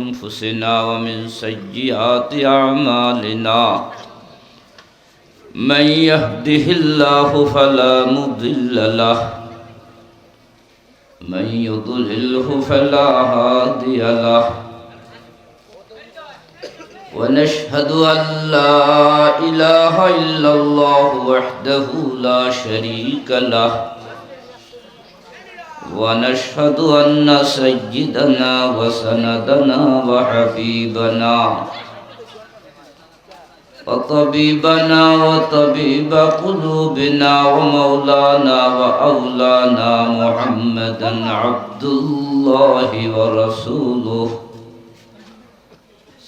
أنفسنا ومن سيئات أعمالنا من يهده الله فلا مضل له من يضلله فلا هادي له ونشهد أن لا إله إلا الله وحده لا شريك له ونشهد أن سيدنا وسندنا وحبيبنا وطبيبنا وطبيب قلوبنا ومولانا وأولانا محمدا عبد الله ورسوله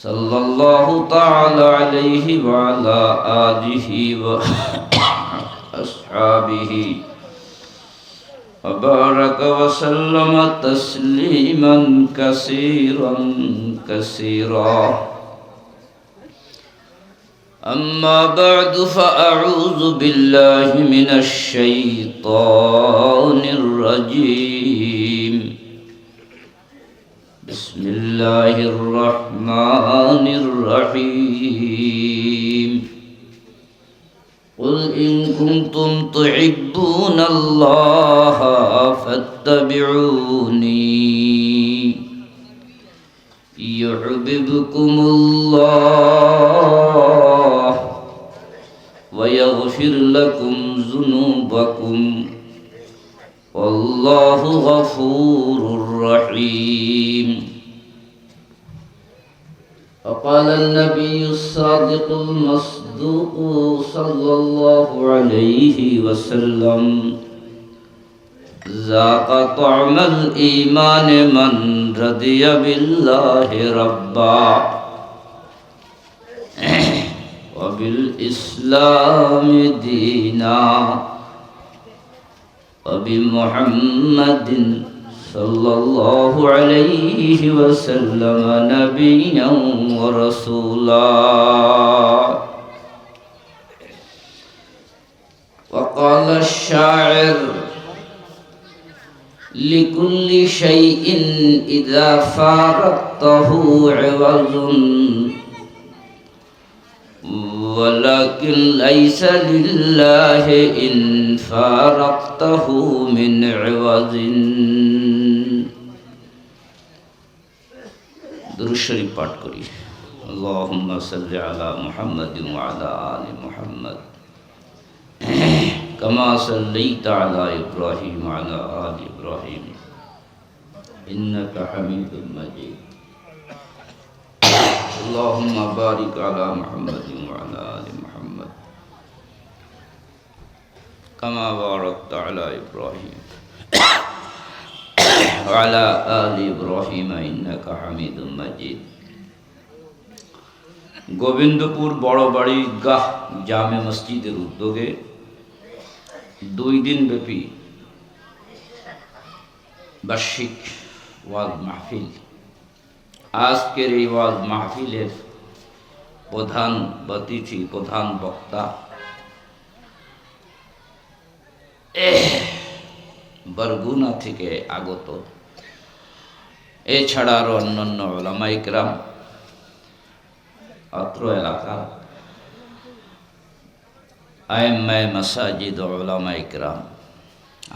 صلى الله تعالى عليه وعلى آله وأصحابه وبارك وسلم تسليما كثيرا كثيرا. أما بعد فأعوذ بالله من الشيطان الرجيم. بسم الله الرحمن الرحيم. قل إن كنتم تحبون الله فاتبعوني يحببكم الله ويغفر لكم ذنوبكم والله غفور رحيم. وقال النبي الصادق المصدوق صلى الله عليه وسلم: ذاق طعم الإيمان من رضي بالله ربا وبالإسلام دينا وبمحمد صلى الله عليه وسلم نبيا ورسولا. وقال الشاعر: لكل شيء إذا فارقته عوض ولكن ليس لله إن فارقته من عوض. दुरूद शरीफ पाठ करिए. अल्लाहुम्मा सल्लि अला मुहम्मद व अला आलि मुहम्मद कमा सल्लैता अला इब्राहीम व अला आलि इब्राहीम इन्नका हमीदुम मजीद. अल्लाहुम्मा बारिक अला मुहम्मद व अला आलि मुहम्मद कमा बारकता अला इब्राहीम ওয়ালা আলি ইব্রাহিম ইন্নাকা হামিদুম মাজিদ. গোবিন্দপুর বড়বাড়ি গাহ জামে মসজিদের উদ্যোগে 2 দিন ব্যাপী বার্ষিক ওয়াজ মাহফিল। আজকের এই ওয়াজ মাহফিলের প্রধান অতিথি, প্রধান বক্তা বরগুনা থেকে আগত, এছাড়া আরো অন্যান্য উলামা ইকরাম, অত্র এলাকার আইম্মায়ে মাসাজিদ ও উলামা ইকরাম,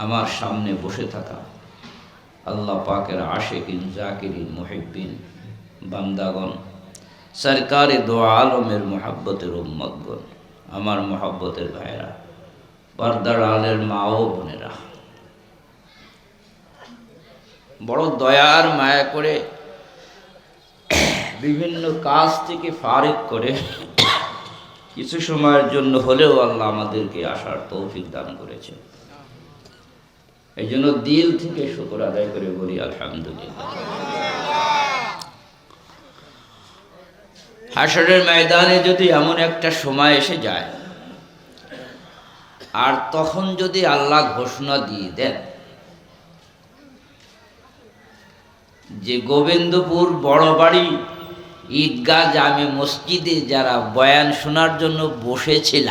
আমার সামনে বসে থাকা আল্লাহ পাকের আশিকিন, জাকিরিন, মুহিব্বিন বান্দাগণ, সরকারে দো আলমের মুহাব্বতের উম্মতগণ, আমার মুহাব্বতের ভাইরা, পর্দার আলের মা ও বোনেরা, বড় দয়ার মায়া করে বিভিন্ন কাজ থেকে ফারিক করে কিছু সময়ের জন্য হলেও আল্লাহ আমাদেরকে আসার তৌফিক দান করেছে। এই জন্য দিল থেকে শুকর আদায় করে বলি আলহামদুলিল্লাহ। হাশরের ময়দানে যদি এমন একটা সময় এসে যায় আর তখন যদি আল্লাহ ঘোষণা দিয়ে দেন যে গোবিন্দপুর বড়বাড়ি ঈদগাহ জামে মসজিদে যারা বয়ান শোনার জন্য বসেছিল,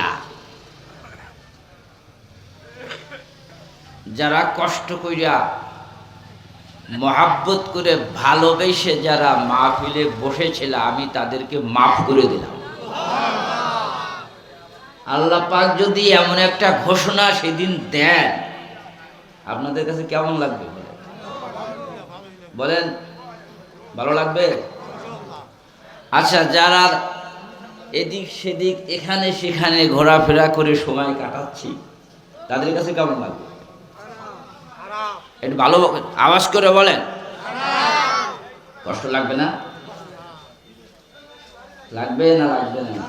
যারা কষ্ট কইরা মহাব্বত করে ভালোবেসে যারা মাহফিলে বসেছিল আমি তাদেরকে মাফ করে দিলাম। আল্লাহ পাক যদি এমন একটা ঘোষণা সেদিন দেন, আপনাদের কাছে কেমন লাগবে বলেন? ভালো লাগবে? আচ্ছা, যারা এদিক সেদিক এখানে সেখানে ঘোরাফেরা করে সময় কাটাচ্ছি তাদের কাছে কেমন লাগবে? একটু ভালো আওয়াজ করে বলেন। কষ্ট লাগবে না? লাগবে না? লাগবে না?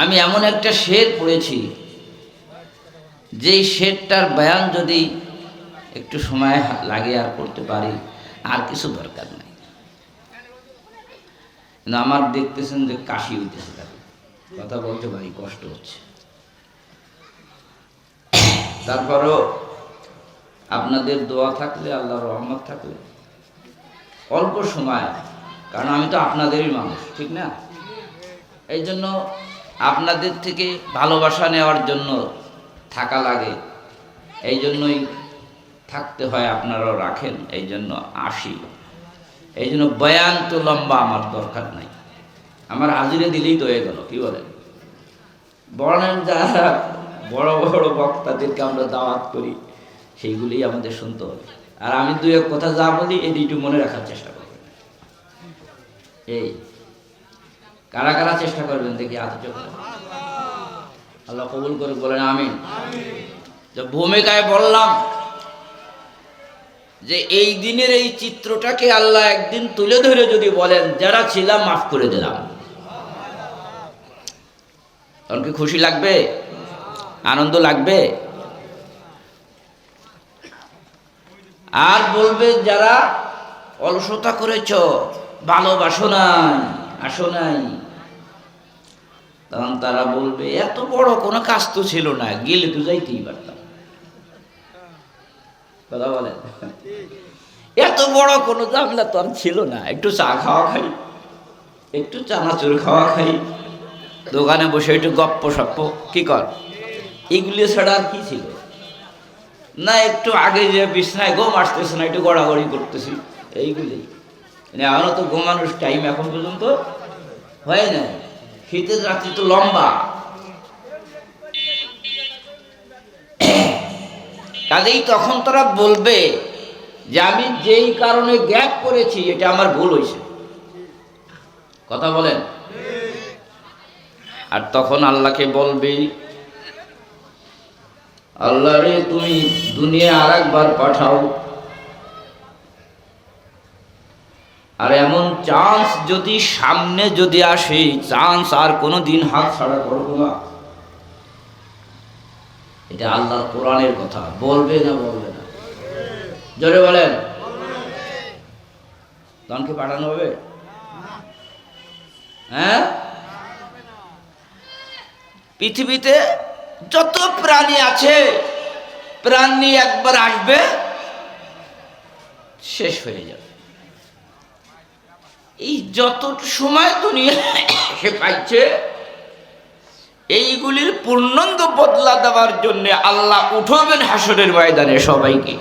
আমি এমন একটা শের পড়েছি, যেই শেরটার বয়ান যদি একটু সময় লাগে আর করতে পারি, আর কিছু দরকার নাই। কিন্তু আমার দেখতেছেন যে কাশি হইতেছে, তাকে কথা বলতে ভারী কষ্ট হচ্ছে। তারপরও আপনাদের দোয়া থাকলে, আল্লাহর রহমত থাকলে অল্প সময়, কারণ আমি তো আপনাদেরই মানুষ, ঠিক না? এই জন্য আপনাদের থেকে ভালোবাসা নেওয়ার জন্য থাকা লাগে, এই জন্যই থাকতে হয়, আপনারাও রাখেন, এই জন্য আসি। এই জন্য বয়ান তো লম্বা আমার দরকার নাই, আমার হাজিরে দিলেই তো হয়ে গেল। কি বলেন? বলেন, যারা বড় বড় বক্তাদেরকে আমরা দাওয়াত করি সেইগুলি আমাদের শুনতে হবে। আর আমি দুই এক কথা যা বলি এটি একটু মনে রাখার চেষ্টা করবেন। এই কারা কারা চেষ্টা করবেন দেখি হাতে চোখ। আল্লাহ কবুল করে বলেন আমিন। যে ভূমিকায় বললাম যে এই দিনের এই চিত্রটাকে আল্লাহ একদিন তুলে ধরে যদি বলেন যারা ছিলাম মাফ করে দিলাম, তখন কি খুশি লাগবে? আনন্দ লাগবে? আর বলবে যারা অলসতা করেছ, ভালোবাসো নাই, আসো নাই, তখন তারা বলবে এত বড় কোনো কাজ তো ছিল না, গেলে তো যাইতেই পারতাম। কথা বলেন? এত বড় কোনো ঝামেলা তো আর ছিল না, একটু চা খাওয়া খাই, একটু চানাচুর খাওয়া খাই, দোকানে বসে একটু গপ্প সপ্প কি কর, এগুলি ছাড়া আর কি ছিল? না একটু আগে যে বিছনায় ঘুম আসতেছে না, একটু গড়াগড়ি করতেছি, এইগুলি। এখনো তো ঘুমানোর টাইম এখন পর্যন্ত হয় না, শীতের রাত্রি তো লম্বা। কাজেই তখন তারা বলবে যে আমি যেই কারণে গ্যাপ করেছি এটা আমার ভুল হয়েছে। কথা বলেন? আর তখন আল্লাহকে বলবে, আল্লাহ রে তুমি দুনিয়া আর একবার পাঠাও, আর এমন চান্স যদি সামনে যদি আসে, চান্স আর কোনোদিন হাত ছাড়া করবো না। এটা আল্লাহর কোরআনের কথা। বলবে না বলবে না? জোরে বলেন। তখনকে পাঠানো হবে? হ্যাঁ, পৃথিবীতে যত প্রাণী আছে, প্রাণী একবার আসবে, শেষ হয়ে যাবে। এই যত সময় দুনিয়া সে পাইছে, এইগুলির পূর্ণাঙ্গ বদলা দেওয়ার জন্য আল্লাহ উঠবেন হাসরের ময়দানে সবাইকে।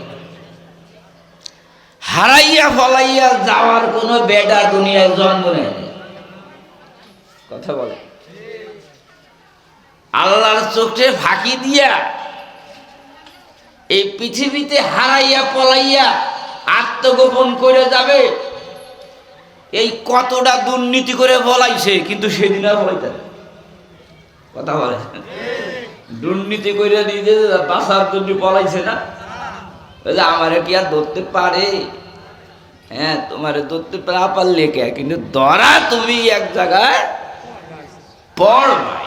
হারাইয়া ফলাইয়া যাওয়ার কোনো বেডা দুনিয়ায় জন্ম নেয়। কথা বলে? আল্লাহর চোখে ফাঁকি দিয়া এই পৃথিবীতে হারাইয়া পলাইয়া আত্মগোপন করে যাবে, এই কতটা দুর্নীতি করে বলাইছে, কিন্তু সেদিন আর বলাইতে। কথা বলে? দুর্নীতি করে নিজে বাঁচার জন্য বলাইছে না, আমারে কি আর ধরতে পারে? হ্যাঁ, তোমারে ধরতে পারলে কে, কিন্তু ধরা তুমি এক জায়গায় পড়বাই।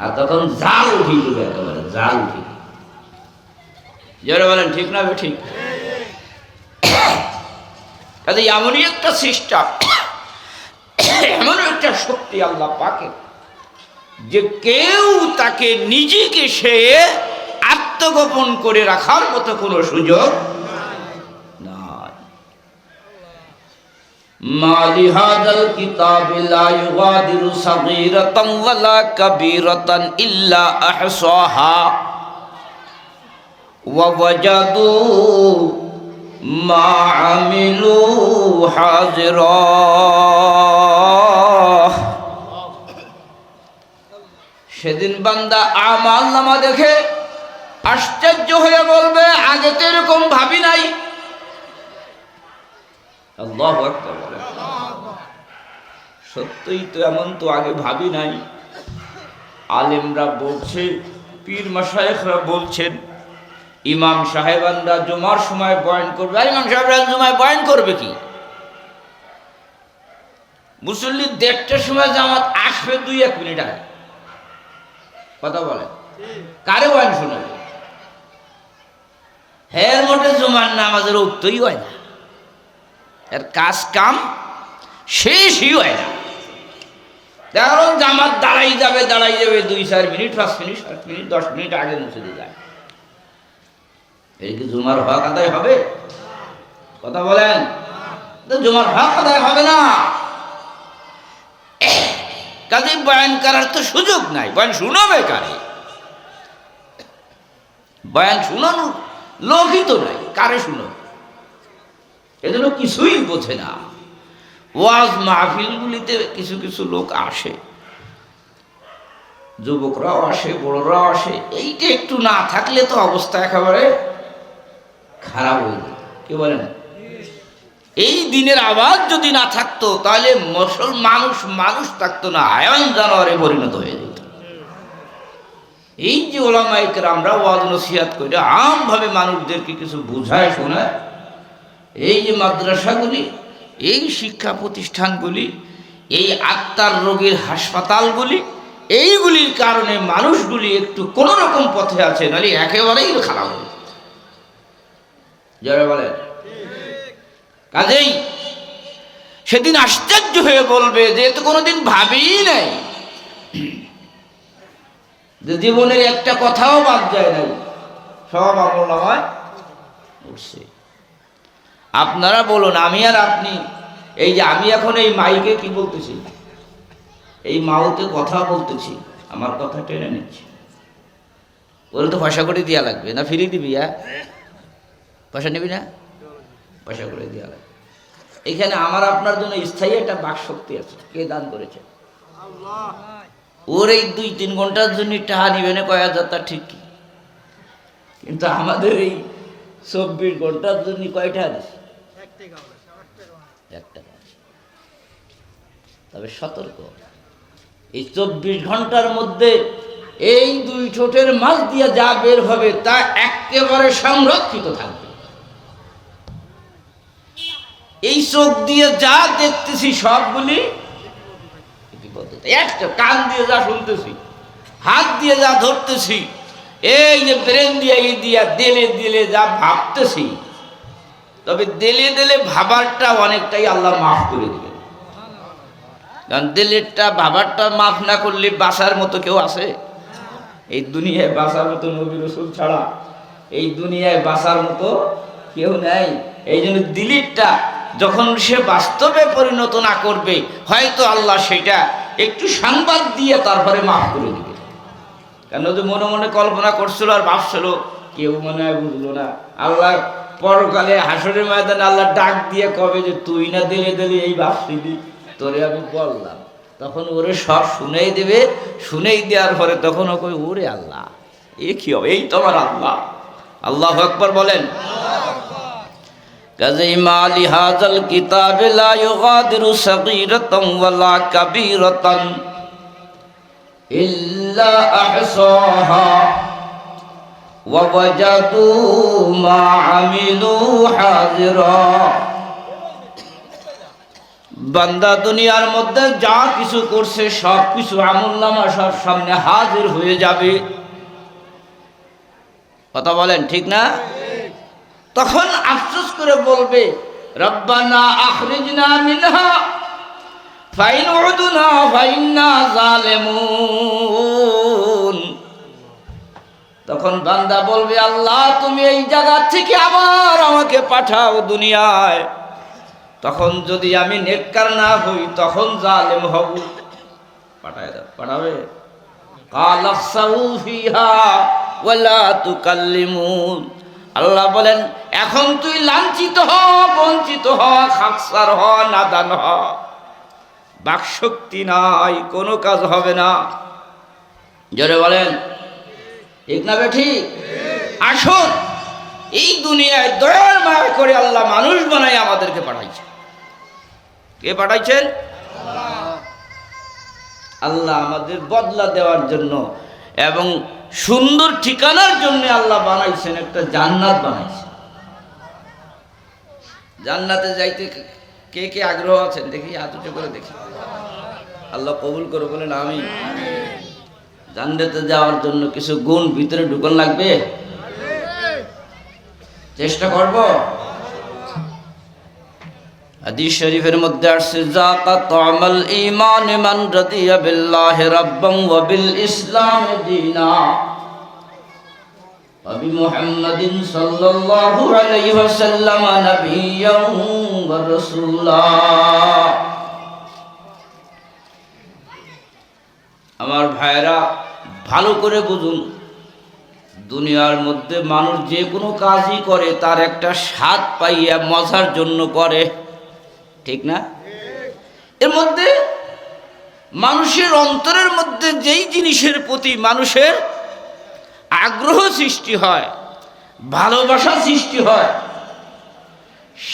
আর তখন জাল উঠি দেবে, একেবারে জাল উঠি। যারা বলেন ঠিক না? ঠিক। এমনই একটা সিস্টেম, এমন একটা শক্তি আল্লাহ পাকে, যে কেউ তাকে নিজেকে সে আত্মগোপন করে রাখার মতো কোনো সুযোগ নাই। মা লিহাযাল কিতাবি লা ইউগাদিরু সাগীরাতান ওয়ালা কাবীরাতান ইল্লা আহসাহা ওয়াজাদু মা আমিলু হাজিরা। সেদিন বান্দা আমলনামা দেখে আশ্চর্য হয়ে বলবে, আগে তো এরকম ভাবি নাই। আল্লাহু আকবার। সত্যই তো, এমন তো আগে ভাবি নাই। আলেমরা বলছে, পীর মাশায়েখরা বলছেন, ইমাম সাহেবানরা জুমার সময় বয়ান করবে। আর ইমাম সাহেবরা জুমায় বয়ান করবে কি? মুসল্লি 1:30টার সময় জামাত আসবে, 2-1 মিনিট আগে। কথা বলেন, কারে বয়ান শোনাবে? হের মোটে জুমার নামাজের উঠতেই হয় না, এর কাজ কাম শেষই হয় না। দেখুন জামাত দাঁড়াই যাবে 2-4 মিনিট, 5 মিনিট, 7 মিনিট, 10 মিনিট আগে মুছে দিয়ে যায়। এই কি জুমার হক আদায় হবে? কথা বলেন, জুমার হক আদায় হবে না। কাজে বয়ান করার তো সুযোগ নাই। বয়ান শুনাবে কারে? বয়ান শুনানো লোকই তো নাই, কারে শুনো? এগুলো কিছুই বোঝে না। ওয়াজ মাহফিলগুলিতে কিছু কিছু লোক আসে, যুবকরাও আসে, বড়রাও আসে। এইটা একটু না থাকলে তো অবস্থা একেবারে খারাপ হয়ে যেত। কি বলেন? এই দিনের আওয়াজ যদি না থাকতো তাহলে মানুষ থাকতো না, হায়ান জানোয়ারে পরিণত হয়ে যেত। এই যে ওলামায়ে কেরামরা ওয়াজ নসিহত করে আমভাবে মানুষদেরকে কিছু বুঝায় শোনায়, এই যে মাদ্রাসাগুলি, এই শিক্ষা প্রতিষ্ঠানগুলি, এই আত্মার রোগীর হাসপাতালগুলি, এইগুলির কারণে মানুষগুলি একটু কোন রকম পথে আছে, নাহলে একেবারেই খারাপ হয়ে যারা বলেন। কাজেই সেদিন আশ্চর্য হয়ে বলবে যে তো কোনোদিন ভাবিই নাই, যে জীবনের একটা কথাও বাদ যায় নাই, সব আমলনামায় উঠছে। আপনারা বলুন, আমি আর আপনি, এই যে আমি এখন এই মাইকে কি বলতেছি, এই মাউতে কথা বলতেছি, আমার কথা টেনে নিচ্ছে, বলে তো পয়সা করে দেওয়া লাগবে না? ফিরিয়ে দিবি? পয়সা নিবি না? পয়সা করে দেওয়া লাগবে। এখানে আমার আপনার জন্য স্থায়ী একটা বাক শক্তি আছে। কে দান করেছে? ওর এই 2-3 ঘন্টার জন্য টাকা নিবে না, কয় হাজার, তা ঠিক, কিন্তু আমাদের এই 24 ঘন্টার জন্য কয়টা দিচ্ছে? 1 টাকা। তবে সতর্ক, এই 24 ঘন্টার মধ্যে এই 2 ঠোঁটের মাছ দিয়ে যা বের হবে তা একেবারে সংরক্ষিত থাকবে। এই চোখ দিয়ে যা দেখতেছি সবগুলি একটা, কান দিয়ে যা শুনতেছি, হাত দিয়ে যা ধরতেছি, এই যে ব্রেন দিয়ে এই দিয়া দিলে দিলে যা ভাবতেছি, তবে দিলে দিলে ভাবারটা অনেকটাই আল্লাহ মাফ করে দিবে। কারণ দিলেরটা ভাবারটা মাফ না করলে বাঁচার মতো কেউ আছে? এই দুনিয়ায় বাঁচার মতো নবী রাসূল ছাড়া এই দুনিয়ায় বাঁচার মতো কেউ নাই। এই জন্য দিলেরটা যখন সে বাস্তবে পরিণত না করবে, হয়তো আল্লাহ সেটা একটু সংবাদ দিয়ে তারপরে মাফ করে দিবে। কেন যে মনে মনে কল্পনা করছিল আর ভাবছিল, কেউ মনে হয় বুঝলো না। আল্লাহ পরকালে হাসরের ময়দানে আল্লাহ ডাক দিয়ে কবে যে তুই না দিলে দিলে এই ভাবছিলি, তোরে আমি বললাম, তখন ওরে সব শুনেই দেবে। শুনেই দেওয়ার পরে তখন ও কই, ওরে আল্লাহ, এ কি হবে? এই তোমার আল্লাহ। আল্লাহু আকবার বলেন। কাজেই মা লিহাযাল কিতাবে লা ইউগাদিরু সাগীরাতান ওয়ালা কাবীরাতান ইল্লা আহসাহা ওয়া ওয়াজাদু মা আমিলু হাযিরা। বান্দা দুনিয়ার মধ্যে যা কিছু করছে সব কিছু আমলনামা সব সামনে হাজির হয়ে যাবে। কথা বলেন, ঠিক না? তখন আফসোস করে বলবে, রব্বানা আখরিজনা মিনহা ফাইন উদনা ফাইন্না জালিমুন। তখন বান্দা বলবে, আল্লাহ তুমি এই জায়গা থেকে আবার আমাকে পাঠাও দুনিয়ায়। তখন যদি আমি নেককার না হই তখন জালেম হব। পাঠায় দাও, পাঠাবে? কালাফসাউ ফিহা ওয়ালা তুকাল্লিমুন। আল্লাহ বলেন, এখন তুই লাঞ্ছিত হ, বঞ্চিত হ, খাকসার হ, নাদান হ, বাকশক্তি নাই, কোনো কাজ হবে না। জোরে বলেন ঠিক না ঠিক? আসুন, এই দুনিয়ায় দয়ার মায়া করে আল্লাহ মানুষ বানাই আমাদেরকে পাঠাইছে। কে পাঠাইছেন? আল্লাহ আমাদের বদলা দেওয়ার জন্য এবং সুন্দর ঠিকানার জন্য আল্লাহ বানাইছেন, একটা জান্নাত বানাইছেন। জান্নাতে যাইতে কে কে আগ্রহ আছেন? দেখি হাত উঁচু করে দেখি। আল্লাহ কবুল করে বলেন আমি। জান্নাতে যাওয়ার জন্য কিছু গুণ ভিতরে ঢুকন লাগবে, চেষ্টা করব। হাদিস শরীফের মধ্যে আসছে, যাকাত আমাল ঈমান মান রাদিয়া বিল্লাহি রাব্বান ওয়া বিল ইসলাম দীনা ওয়া বি মুহাম্মাদিন সাল্লাল্লাহু আলাইহি ওয়াসাল্লাম নাবিয়্যান ওয়া রাসূলা। আমার ভাইরা ভালো করে বুঝুন, দুনিয়ার মধ্যে মানুষ যে কোনো কাজই করে তার একটা স্বাদ পাইয়া মজার জন্য করে, ঠিক না? এর মধ্যে মানুষের অন্তরের মধ্যে যেই জিনিসের প্রতি মানুষের আগ্রহ সৃষ্টি হয়, ভালোবাসা সৃষ্টি হয়,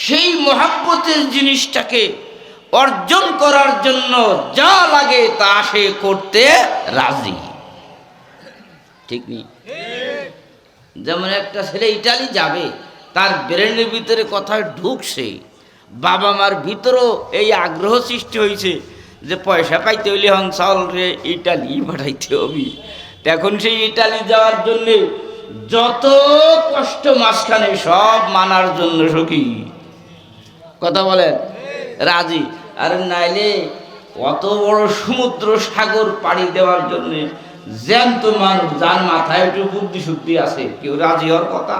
সেই মহাব্বতের জিনিসটাকে অর্জন করার জন্য যা লাগে তা সে করতে রাজি, ঠিক নেই? যেমন একটা ছেলে ইটালি যাবে, তার ব্রেনের ভিতরে কথা ঢুকছে, বাবা মার ভিতরেও এই আগ্রহ সৃষ্টি হয়েছে যে পয়সা পাইতে হইলে হন চাল রে ইটালি পাঠাইতে হবে। এখন সেই ইটালি যাওয়ার জন্যে যত কষ্ট মাঝখানে সব মানার জন্য সখী, কথা বলেন, রাজি। আর নাইলে অত বড় সমুদ্র সাগর পাড়ি দেওয়ার জন্যে জ্যান্ত মানুষ, যার মাথায় একটু বুদ্ধি শুদ্ধি আছে, কেউ রাজি হওয়ার কথা?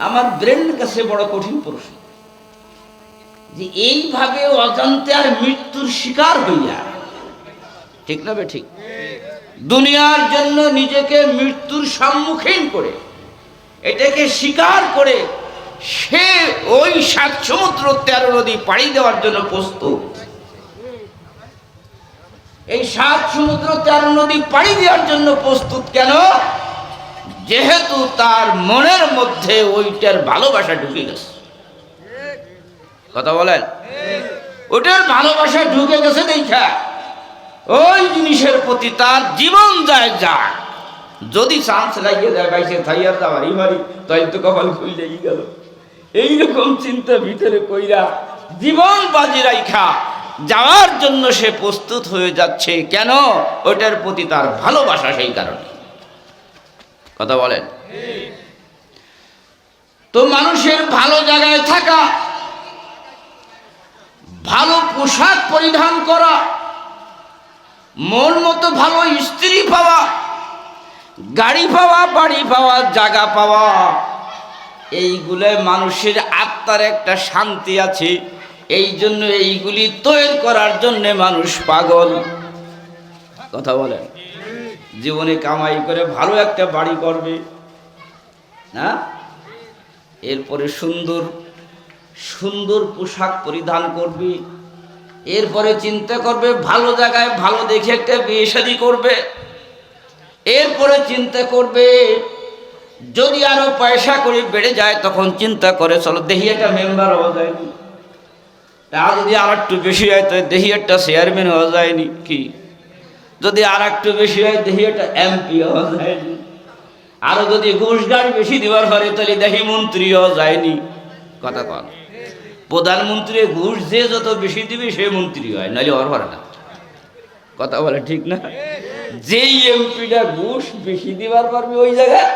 আমার ব্রেনের কাছে বড় কঠিন প্রশ্ন যে এইভাবে অজান্তে আর মৃত্যুর শিকার হইয়া, ঠিক না বে ঠিক, দুনিয়ার জন্য নিজেকে মৃত্যুর সম্মুখীন করে এটাকে স্বীকার করে সে ওই 7 সমুদ্র 13 নদী পাড়ি দেওয়ার জন্য প্রস্তুত। এই 7 সমুদ্র 13 নদী পাড়ি দেওয়ার জন্য প্রস্তুত কেন? যেহেতু তার মনের মধ্যে ওইটার ভালোবাসা ঢুকে গেছে, কথা বলেন, ওইটার ভালোবাসা ঢুকে গেছে দেখা ওই জিনিসের প্রতি তার জীবন যায় যাক, যদি চান্স লাগিয়ে যায় বাইসে থাইয়ার যাওয়ারই বাড়ি, তাই তো কপাল খুললেই গেল, এইরকম চিন্তা ভিতরে কইরা জীবন বাজি রাইখা যাওয়ার জন্য সে প্রস্তুত হয়ে যাচ্ছে। কেন? ওটার প্রতি তার ভালোবাসা, সেই কারণে, কথা বলেন। তো মানুষের ভালো জায়গায় থাকা, ভালো পোশাক পরিধান করা, মন মতো ভালো স্ত্রী পাওয়া, গাড়ি পাওয়া, বাড়ি পাওয়া, জায়গা পাওয়া, এইগুলো মানুষের আত্মার একটা শান্তি আছে, এই জন্য এইগুলি তৈরি করার জন্য মানুষ পাগল, কথা বলেন। জীবনে কামাই করে ভালো একটা বাড়ি করবে না, এরপরে সুন্দর সুন্দর পোশাক পরিধান করবে, এরপরে চিন্তা করবে ভালো জায়গায় ভালো দেখে একটা বিয়ে শাদী করবে, এরপরে চিন্তা করবে যদি আরো পয়সা করে বেড়ে যায় তখন চিন্তা করে চলো দেখি একটা মেম্বার হওয়া যায়নি, আর যদি আর একটু বেশি হয় তো দেখি একটা চেয়ারম্যান হওয়া যায়নি, কি যদি আর একটু বেশি হয় দেখি একটা এমপি হওয়া যায়নি, আরো যদি ঘুষ গাড়ি বেশি দেওয়ার পরে তাহলে দেখি মন্ত্রী হওয়া যায়নি, কথা কন। প্রধানমন্ত্রী ঘুষ যে যত বেশি দিবে সে মন্ত্রী হয়, নাহলে ওর হয় না, কথা বলে ঠিক না? যেই এমপিটা ঘুষ বেশি দিবার পারবে ওই জায়গায়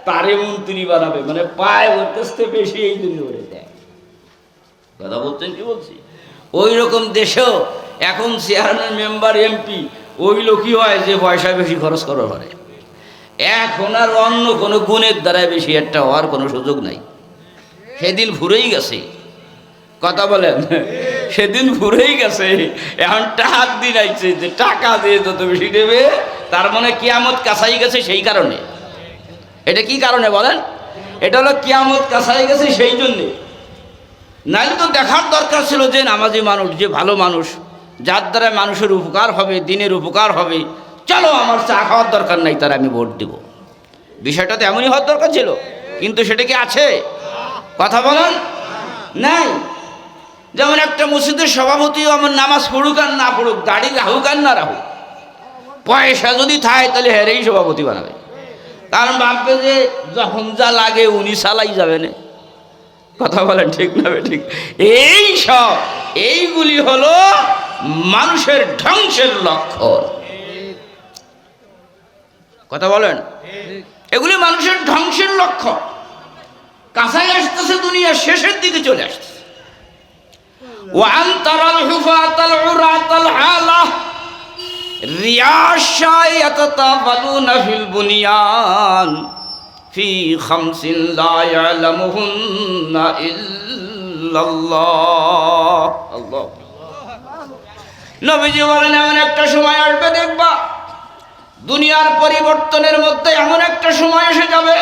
তারে মন্ত্রী বানাবে, মানে পায় ওর কাছ থেকে বেশি এই জন্য করে দেয়, কথা বলছেন কি বলছি? ওই রকম দেশেও এখন চেয়ারম্যান, মেম্বার, এমপি ওই লোকই হয় যে পয়সা বেশি খরচ করার পারে। এখন আর অন্য কোনো গুণের দ্বারা বেশি একটা হওয়ার কোনো সুযোগ নাই, সেদিন ঘুরেই গেছে, কথা বলেন, সেদিন ঘুরেই গেছে। এখন টাকার দিন আইছে যে টাকা দিয়ে যত বেশি দেবে তার মানে কিয়ামত কাছাই গেছে, সেই কারণে এটা কি কারণে বলেন? এটা হলো কিয়ামত কাছাই গেছে সেই জন্যে। নাইলে তো দেখার দরকার ছিল যে নামাজি মানুষ, যে ভালো মানুষ, যার দ্বারা মানুষের উপকার হবে, দিনের উপকার হবে, চলো আমার চা খাওয়ার দরকার নাই, তার আমি ভোট দেব। বিষয়টা তো এমনই হওয়ার দরকার ছিল, কিন্তু সেটা কি আছে? কথা বলেন, নাই। যেমন একটা মসজিদের সভাপতিও আমার নামাজ পড়ুক আর না পড়ুক, দাড়ি রাহুক আর না রাহুক, পয়সা যদি থাকে তাহলে হেরেই সভাপতি বানাবে। কারণ ভাববে যে যখন যা লাগে উনি চালাই যাবে না। কথা বলেন ঠিক না ঠিক? এইগুলি হলো মানুষের ধ্বংসের লক্ষণ। কথা বলেন, এগুলি মানুষের ধ্বংসের লক্ষণ। কাছাই আসতেছে, দুনিয়া শেষের দিকে চলে আসতেছে। ওয়ান তারাল হুফাতাল উরাতাল আলা রিয়াশায় ইয়াতাতাবালুনা ফিল বুনিয়ান ফি খামসিন লা ইয়ালামুহুন্না ইল্লাল্লাহ। আল্লাহ নবীজি বলেন, এমন একটা সময় আসবে দেখবা দুনিয়ার পরিবর্তনের মধ্যে এমন একটা সময় এসে যাবে,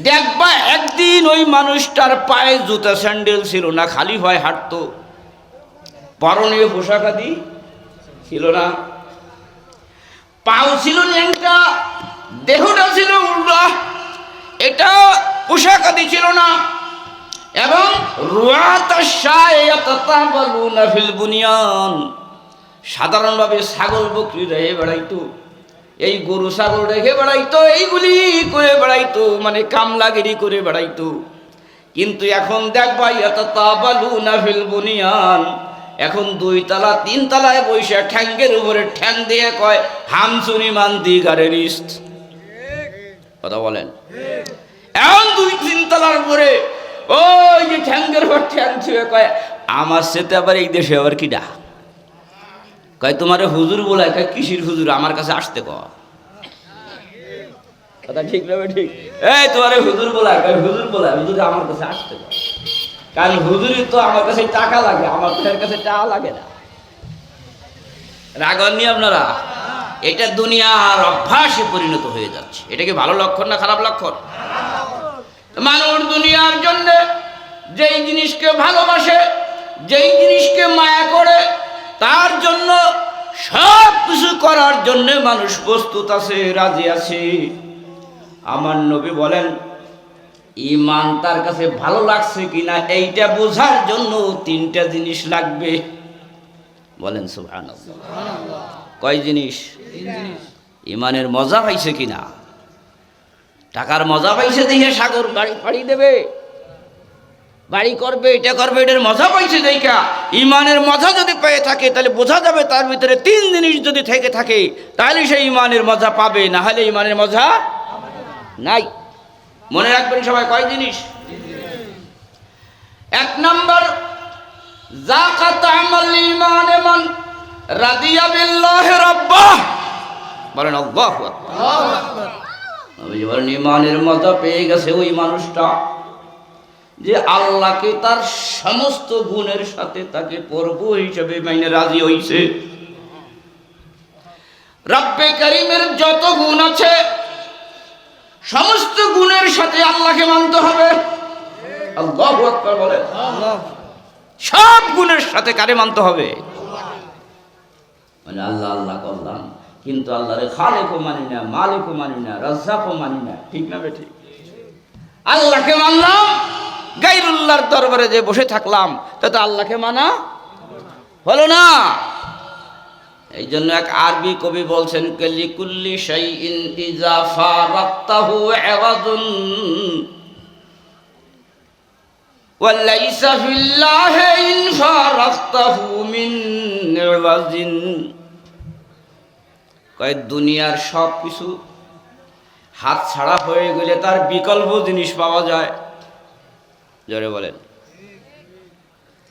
দেখবা একদিন ওই মানুষটার পায়ে জুতা স্যান্ডেল ছিল না, খালি পায়ে হাঁটতো, পরনে পোশাক আদি ছিল না, পাও ছিল ন্যাংটা, দেহটা ছিল উল্টা, এটা পোশাক আদি ছিল না, এবং সাধারণভাবে ছাগল বকরি রেখে বেড়াইতো, এই গরু ছাগল রেখে বেড়াইতো, এইগুলি করে বেড়াইতো, মানে কামলাগিরি করে বেড়াইতো। কিন্তু এখন দেখবা ইয়াতাতাবালুনা ফিল বুনিয়ান, এখন 2 তলা 3 তলায় বসে ঠ্যাঙ্গের উপরে ঠ্যাং দিয়ে কয় হামসুনি মান্দি গারেরিস্ট। কথা বলেন, এখন 2-3 তলার উপরে ওই যে ঠ্যাঙ্গের উপর ঠ্যাং ছুঁয়ে কয় আমার সাথে আবার এই দেশে আবার কিডা কয় তোমারে হুজুর বলায়, কয় কিসির হুজুর, আমার কাছে আসতে কয়। কথা ঠিক না ঠিক? এই তোমারে হুজুর বলায়, কয় হুজুর বলায়, হুজুর আমার কাছে আসতে কয়। কারণ হুজুরের তো আমার কাছে টাকা লাগে, আমার তো এর কাছে টাকা লাগে না। রাগননি আপনারা? এটা দুনিয়ার অভ্যাসে পরিণত হয়ে যাচ্ছে। এটা কি ভালো লক্ষণ না খারাপ লক্ষণ? মানুষ দুনিয়ার জন্য যেই জিনিসকে ভালোবাসে, যেই জিনিসকে মায়া করে, তার জন্য সব কিছু করার জন্য মানুষ প্রস্তুত আছে, রাজি আছে। আমার নবী বলেন, ঈমান তার কাছে ভালো লাগছে কিনা এইটা বোঝার জন্য 3টা জিনিস লাগবে। বলেন সুবহানাল্লাহ। কয় জিনিস? ঈমানের মজা পাইছে কিনা। টাকার মজা পাইছে দেখে সাগর বাড়ি ফাড়ি দেবে, বাড়ি করবে, এটা করবে, এটার মজা পাইছে দেখা। ঈমানের মজা যদি পেয়ে থাকে তাহলে বোঝা যাবে তার ভিতরে 3 জিনিস যদি থেকে থাকে তাহলে সে ঈমানের মজা পাবে, না হলে ঈমানের মজা নাই। মনে রাখবেন সবাই, কয় জিনিস? 1 নম্বর, যাকাত আমাল ঈমান মান রাদিয়া বিল্লাহি রাব্বা। বলেন আল্লাহু আকবার। নবীজি বলেন, ঈমানের মজা পেয়ে গেছে ওই মানুষটা যে আল্লাহকে তার সমস্ত গুণের সাথে তাকে প্রভু হিসেবে মাইনে রাজি হইছে। রব্বে কারীমের যত গুণ আছে সমস্ত গুণের সাথে আল্লাহকে মানতে হবে। আল্লাহু আকবার বলে। সব গুণের সাথে কারে মানতে হবে? মানে আল্লাহ আল্লাহ করলাম, কিন্তু আল্লাহরে খালেকও মানি না, মালিকও মানি না, রাজ্জাকও মানি না। ঠিক না বেঠিক? আল্লাহকে মানলাম, গায়রুল্লাহর দরবারে যে বসে থাকলাম, তাতে আল্লাহকে মানা হলো না। এই জন্য এক আরবি কবি বলছেন, লিকুল্লি শাইইন ইযা ফারাক্তাহু ইওয়াজুন ওয়া লাইসা ফিল্লাহি ইন ফারাক্তাহু মিন ইওয়াজিন। কয় দুনিয়ার সব কিছু হাত ছাড়া হয়ে গেলে তার বিকল্প জিনিস পাওয়া যায়। জোরে বলেন।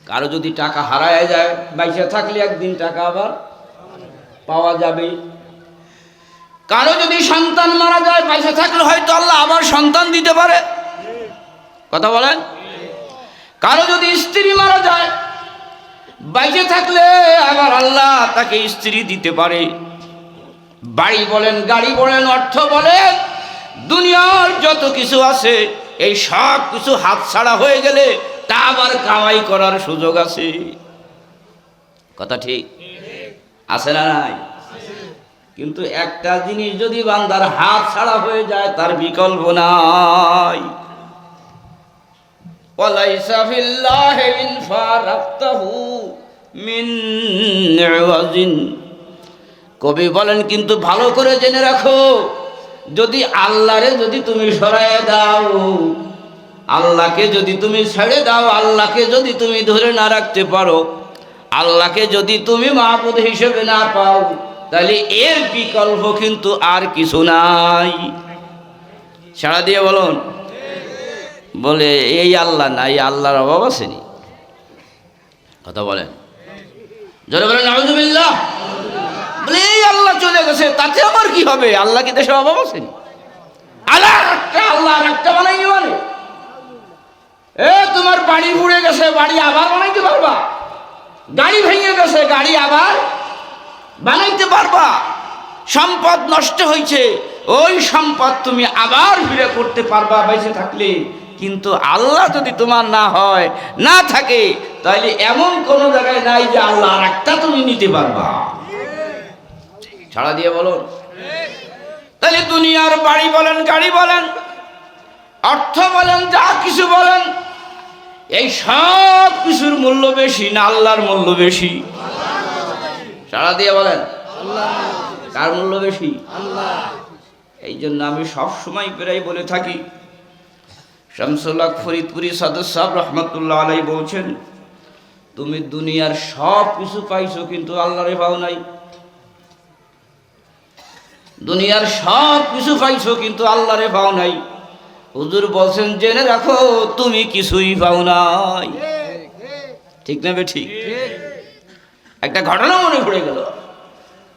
কারো যদি টাকা হারায় যায়, বাইসে থাকলে একদিন টাকা আবার পাওয়া যাবে। কারো যদি সন্তান মারা যায়, বাইসে থাকলে হয়তো আল্লাহ আবার সন্তান দিতে পারে। কথা বলেন। কারো যদি স্ত্রী মারা যায়, বাইসে থাকলে আবার আল্লাহ তাকে স্ত্রী দিতে পারে। বাড়ি বলেন, গাড়ি বলেন, অর্থ বলেন, দুনিয়ার যত কিছু আছে এই সব কিছু হাতছাড়া হয়ে গেলে তা আবার কামাই করার সুযোগ আছে। কথা ঠিক আছে না নাই? কিন্তু একটা জিনিস যদি বান্দার হাত ছাড়া হয়ে যায় তার বিকল্প নাই। ওয়ালাইসা ফিল্লাহি ইন ফারাক্তাহু মিন ইওয়াজিন। কবি বলেন কিন্তু ভালো করে জেনে রাখো, যদি আল্লাহরে যদি তুমি সরায় দাও, আল্লাহকে যদি তুমি ছেড়ে দাও, আল্লাহকে যদি তুমি ধরে না রাখতে পারো, আল্লাহকে যদি তুমি মাবুদ হিসেবে না পাও, তাহলে এর বিকল্প কিন্তু আর কিছু নাই। সাড়া দিয়ে বলুন। বলে এই আল্লাহ না, এই আল্লাহর অভাব আসেনি। কথা বলেন, জোরে বলেন নাউজুবিল্লাহ। বলে এই আল্লাহ চলে গেছে তাতে আমার কি হবে? আল্লাহ কি দেশে অভাব আসেনি? আল্লাহ একটা বানাইনি মানে তোমার বাড়ি পুড়ে গেছে, বাড়ি আবার বানাইতে পারবা? গাড়ি ভেঙে গেছে, গাড়ি আবার বানাইতে পারবা? সম্পদ নষ্ট হয়েছে, ওই সম্পদ তুমি আবার ফিরে করতে পারবা বেঁচে থাকলে। কিন্তু আল্লাহ যদি তোমার না হয়, না থাকে, তাহলে এমন কোনো জায়গায় নাই যে আল্লাহ আর একটা তুমি নিতে পারবা। ছাড়া দিয়ে বলুন। তাহলে দুনিয়ার বাড়ি বলেন, গাড়ি বলেন, অর্থ বলেন, যা কিছু বলেন, এই সব কিছুর মূল্য বেশি না আল্লাহর মূল্য বেশি? সাড়া দিয়ে বলেন। কার মূল্য বেশি? আল্লাহ। এই জন্য আমি সবসময় প্রায় বলে থাকি, শামসুল হক ফরিদপুরি সাদত সাহেব রহমতুল্লাহ আলাইহি বলছেন, তুমি দুনিয়ার সব কিছু পাইছো কিন্তু আল্লাহরে পাও নাই। দুনিয়ার সব কিছু পাইছো কিন্তু আল্লাহরে পাও নাই। হুজুর বলছেন জেনে রাখো তুমি কিছুই পাও নাই। ঠিক না বে ঠিক? একটা ঘটনা মনে পড়ে গেল।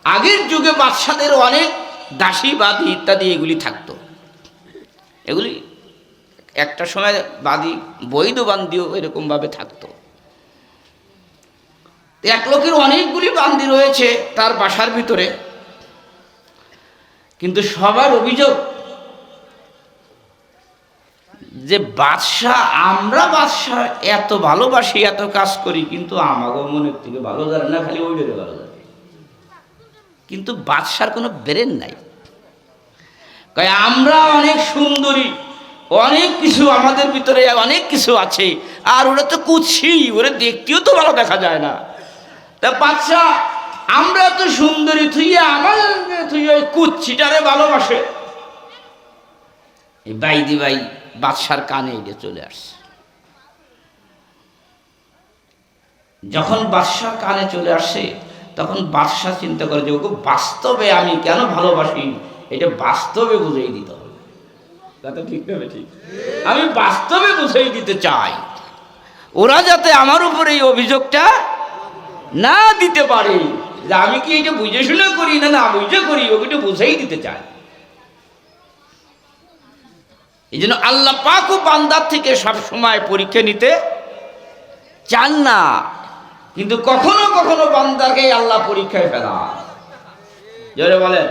আগের যুগে বাদশাদের অনেক দাসী বাদী ইত্যাদি এগুলি থাকতো। এগুলি একটা সময় বাদী বৈধ বান্দিও এরকম ভাবে থাকতো। এক লোকের অনেকগুলি বান্দি রয়েছে তার বাসার ভিতরে, কিন্তু সবার অভিযোগ যে বাদশাহ, আমরা বাদশাহ এত ভালোবাসি, এত কাজ করি, কিন্তু আমাকে মনের থেকে ভালো জানে না, খালি ওই বেড়ে ভালো জানে। কিন্তু বাদশার কোনো ব্রেন নাই। আমরা অনেক সুন্দরী, অনেক কিছু আমাদের ভিতরে অনেক কিছু আছে, আর ওরা তো কুৎসি, ওরা দেখতেও তো ভালো দেখা যায় না। তা বাদশাহ আমরা তো সুন্দরী থুইয়া আমার থুইয়া কুৎসিটারে ভালোবাসে। এই বাইদি ভাই বাদশার কানে এটা চলে আসছে। যখন বাদশার কানে চলে আসে তখন বাদশাহ চিন্তা করে যে ওকে বাস্তবে আমি কেন ভালোবাসি, এটা বাস্তবে বুঝিয়ে দিতে হবে। কথা ঠিক হবে? ঠিক। আমি বাস্তবে বুঝিয়ে দিতে চাই, ওরা যাতে আমার উপরে এই অভিযোগটা না দিতে পারে যে আমি কি এটা বুঝে শুনে করি না না বুঝে করি, ওকে বুঝেই দিতে চাই। এই জন্য আল্লাহ পাক ও বান্দার থেকে সবসময় পরীক্ষা নিতে চান না, কিন্তু কখনো কখনো বান্দাকে আল্লাহ পরীক্ষায় ফেলান। জোরে বলেন।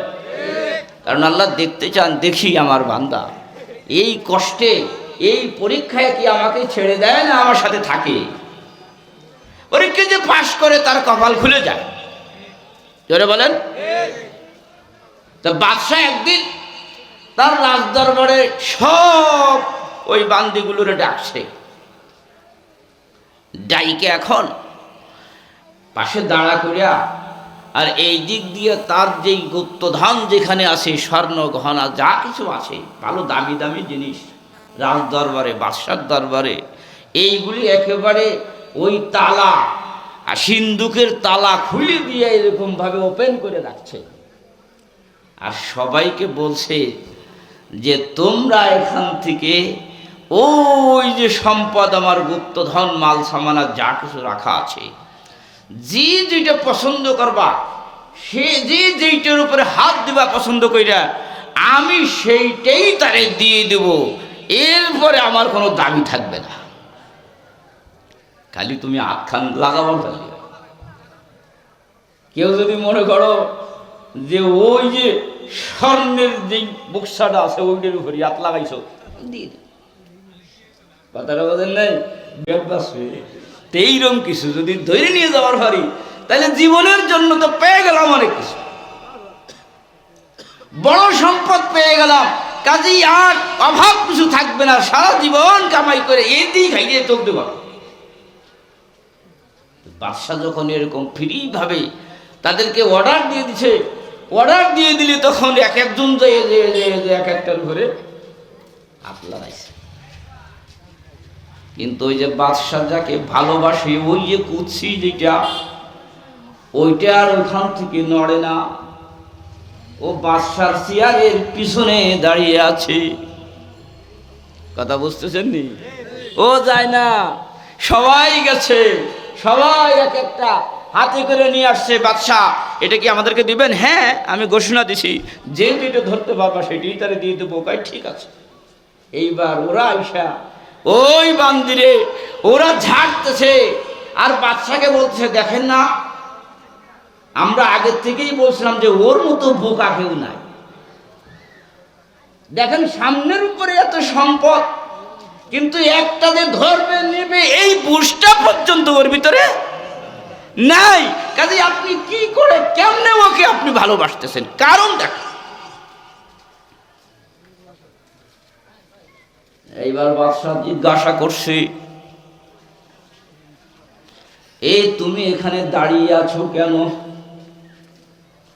কারণ আল্লাহ দেখতে চান, দেখি আমার বান্দা এই কষ্টে এই পরীক্ষায় কি আমাকে ছেড়ে দেয় না আমার সাথে থাকে। পরীক্ষা যে পাশ করে তার কপাল খুলে যায়। জোরে বলেন। তো বাদশাহ একদিন তার রাজদরবারে সব ওই বান্দিগুলোরে ডাকছে। ডাইকে এখন পাশে দাঁড়া করিয়া, আর এই দিক দিয়ে তার যেই গুপ্তধন যেখানে আছে, স্বর্ণ গহনা যা কিছু আছে, ভালো দামি দামি জিনিস রাজ দরবারে, বাদশার দরবারে, এইগুলি একেবারে ওই তালা আর সিন্দুকের তালা খুলে দিয়ে এরকম ভাবে ওপেন করে রাখছে। আর সবাইকে বলছে যে তোমরা এখান থেকে ওই যে সম্পদ আমার গুপ্তধন মাল সামানা যা কিছু রাখা আছে, যে যেটা পছন্দ করবা, সে যে যেইটার উপরে হাত দিবা পছন্দ কইরা, আমি সেইটাই তারে দিয়ে দেব। এরপরে আমার কোনো দাবি থাকবে না, খালি তুমি হাত খান লাগাবো। খালি কেউ যদি মনে করো যে ওই যে স্বর্ণের যে বক্সাটা আছে ওইটার উপরে হাত লাগাইছো, দিয়ে দে। কথাটা বলেন নাই? এইরকম কিছু যদি ধরে নিয়ে যাওয়ার পারি তাহলে জীবনের জন্য তো পেয়ে গেলাম অনেক কিছু, বড় সম্পদ পেয়ে গেলাম। কাজেই আর অভাব কিছু থাকবে না, সারা জীবন কামাই করে এতেই খাইয়ে চলতে পারো। বাদশাহ যখন এরকম ফ্রি ভাবে তাদেরকে অর্ডার দিয়ে দিছে, অর্ডার দিয়ে দিলে তখন এক একজন এক একটার ঘরে হাত লাগাইছে। কিন্তু ওই যে বাদশাহ যাকে ভালোবাসে, ওই যে কুৎসি যেটা, ওইটা আর ওইখান থেকে নড়ে না। ও বাদশার চেয়ারের পিছনে দাঁড়িয়ে আছে। কথা বুঝতেছেন নি? ও যায় না, সবাই গেছে, সবাই এক একটা হাতে করে নিয়ে আসছে। বাদশাহ, এটা কি আমাদেরকে দিবেন? হ্যাঁ, আমি ঘোষণা দিছি, যে যেটা ধরতে পারবা সেটাই তারা দিয়ে দেবো। কাই ঠিক আছে। এইবার ওরা আইসা ওই বান্দিরে ওরা ঝাড়তেছে, আর বাদশাকে বলতেছে, দেখেন না, আমরা আগের থেকেই বলছিলাম যে ওর মতো বোকা কেউ নাই। দেখেন সামনের উপরে এত সম্পদ, কিন্তু একটা যে ধরবে নেবে এই বুঝটা পর্যন্ত ওর ভিতরে নাই। কাজে আপনি কি করে কেমনে ওকে আপনি ভালোবাসতেছেন? কারণ দেখেন। এইবার বাদশাহ জিজ্ঞাসা করছে, তুমি এখানে দাঁড়িয়ে আছো কেন?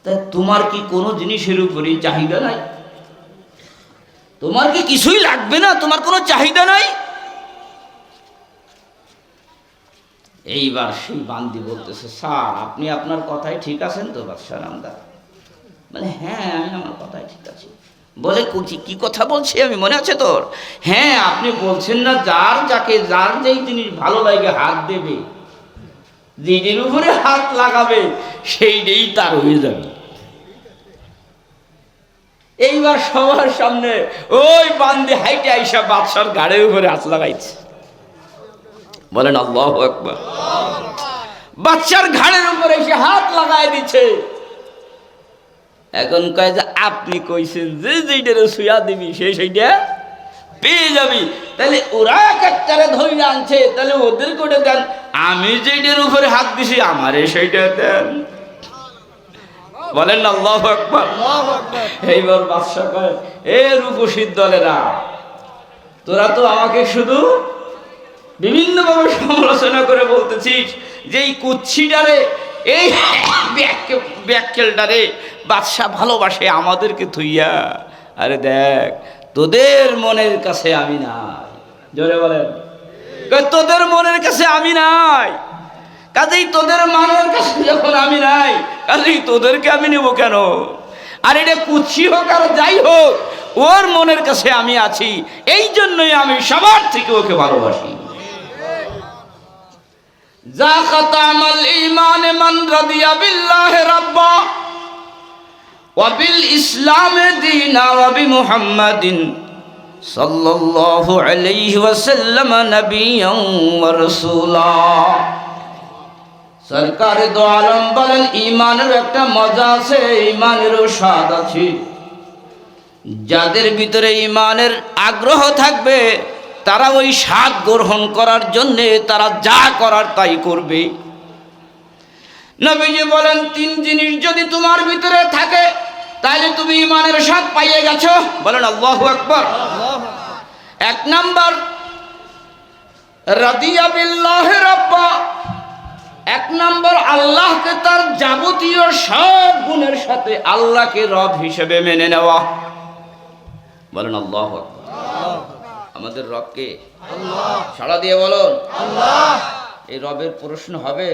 তা তোমার কি কোনো জিনিসের উপরে চাহিদা নাই? তোমার কি কিছুই লাগবে না? তোমার কোনো চাহিদা নাই? এইবার সেই বান্দি বলতেছে, স্যার, আপনি আপনার কথাই ঠিক আছেন তো বাদশাহ নামদার? মানে হ্যাঁ, আমি আমার কথাই ঠিক আছি। বলে কি কথা বলছি আমি, মনে আছে তোর? হ্যাঁ, আপনি বলছেন না যার যেই জিনিস ভালো লাগে হাত দেবে, যেদিন উপরে হাত লাগাবে সেইটাই তার হয়ে যাবে। এইবার সবার সামনে ওই বান্দি হাইটে আইসা বাদশার গাড়ির উপরে হাত লাগাইছে। বলেন আল্লাহু আকবার। বাদশার ঘাড়ের উপরে এসে হাত লাগাই দিচ্ছে। এখন কয় যে আপনি কইছেন যে যেইটারে ছুঁয়া দিবি সেইটা পেয়ে যাবি। তাহলে ওরা এক একটারে ধরে আনছে, তাহলে ওদের করে দেন। আমি যেইটার উপরে হাত দিছি আমারে সেইটা দেন। বলেন আল্লাহু আকবার। এইবার বাদশা কয়, এ রূপসীর দলেরা, তোরা তো আমাকে শুধু বিভিন্নভাবে সমালোচনা করে বলতেছিস যে এই কুচ্ছিটারে, এই ব্যাককেলটারে বাদশা ভালোবাসে আমাদেরকে থুইয়া। আরে দেখ, তোদের মনের কাছে আমি নাই। জোরে বলেন, তোদের মনের কাছে আমি নাই। কাজেই তোদের মনের কাছে যখন আমি নাই, কাজেই তোদেরকে আমি নেব কেন? আর এটা কুচ্ছি হোক আর যাই হোক, ওর মনের কাছে আমি আছি। এই জন্যই আমি সবার থেকে ওকে ভালোবাসি। জাকাতামাল ঈমান মান রাদিয়া বিল্লাহি রাব্বা ওয়া বিল ইসলামি দীনা ওয়া বি মুহাম্মাদিন সাল্লাল্লাহু আলাইহি ওয়াসাল্লাম নবিয়্যান ওয়া রাসূলা। সরকারে দো আলম বলেন, ঈমানের একটা মজা আছে, ঈমানেরও স্বাদ আছে। যাদের ভিতরে ঈমানের আগ্রহ থাকবে তারা ওই স্বাদ গ্রহণ করার জন্যে তারা যা করার তাই করবে। নবীজি বলেন, তিন জিনিস যদি তোমার ভিতরে থাকে তাহলে তুমি ঈমানের স্বাদ পাইয়ে গেছো। বলেন আল্লাহু আকবার। এক নাম্বার, রাদিয়া বিল্লাহি রাব্বা। এক নম্বর, আল্লাহকে তার যাবতীয় সব গুণের সাথে আল্লাহকে রব হিসেবে মেনে নেওয়া। বলেন আল্লাহু আকবার। আমাদের রব কে? আল্লাহ। সাড়া দিয়ে বলুন আল্লাহ। এই রবের প্রশ্ন হবে,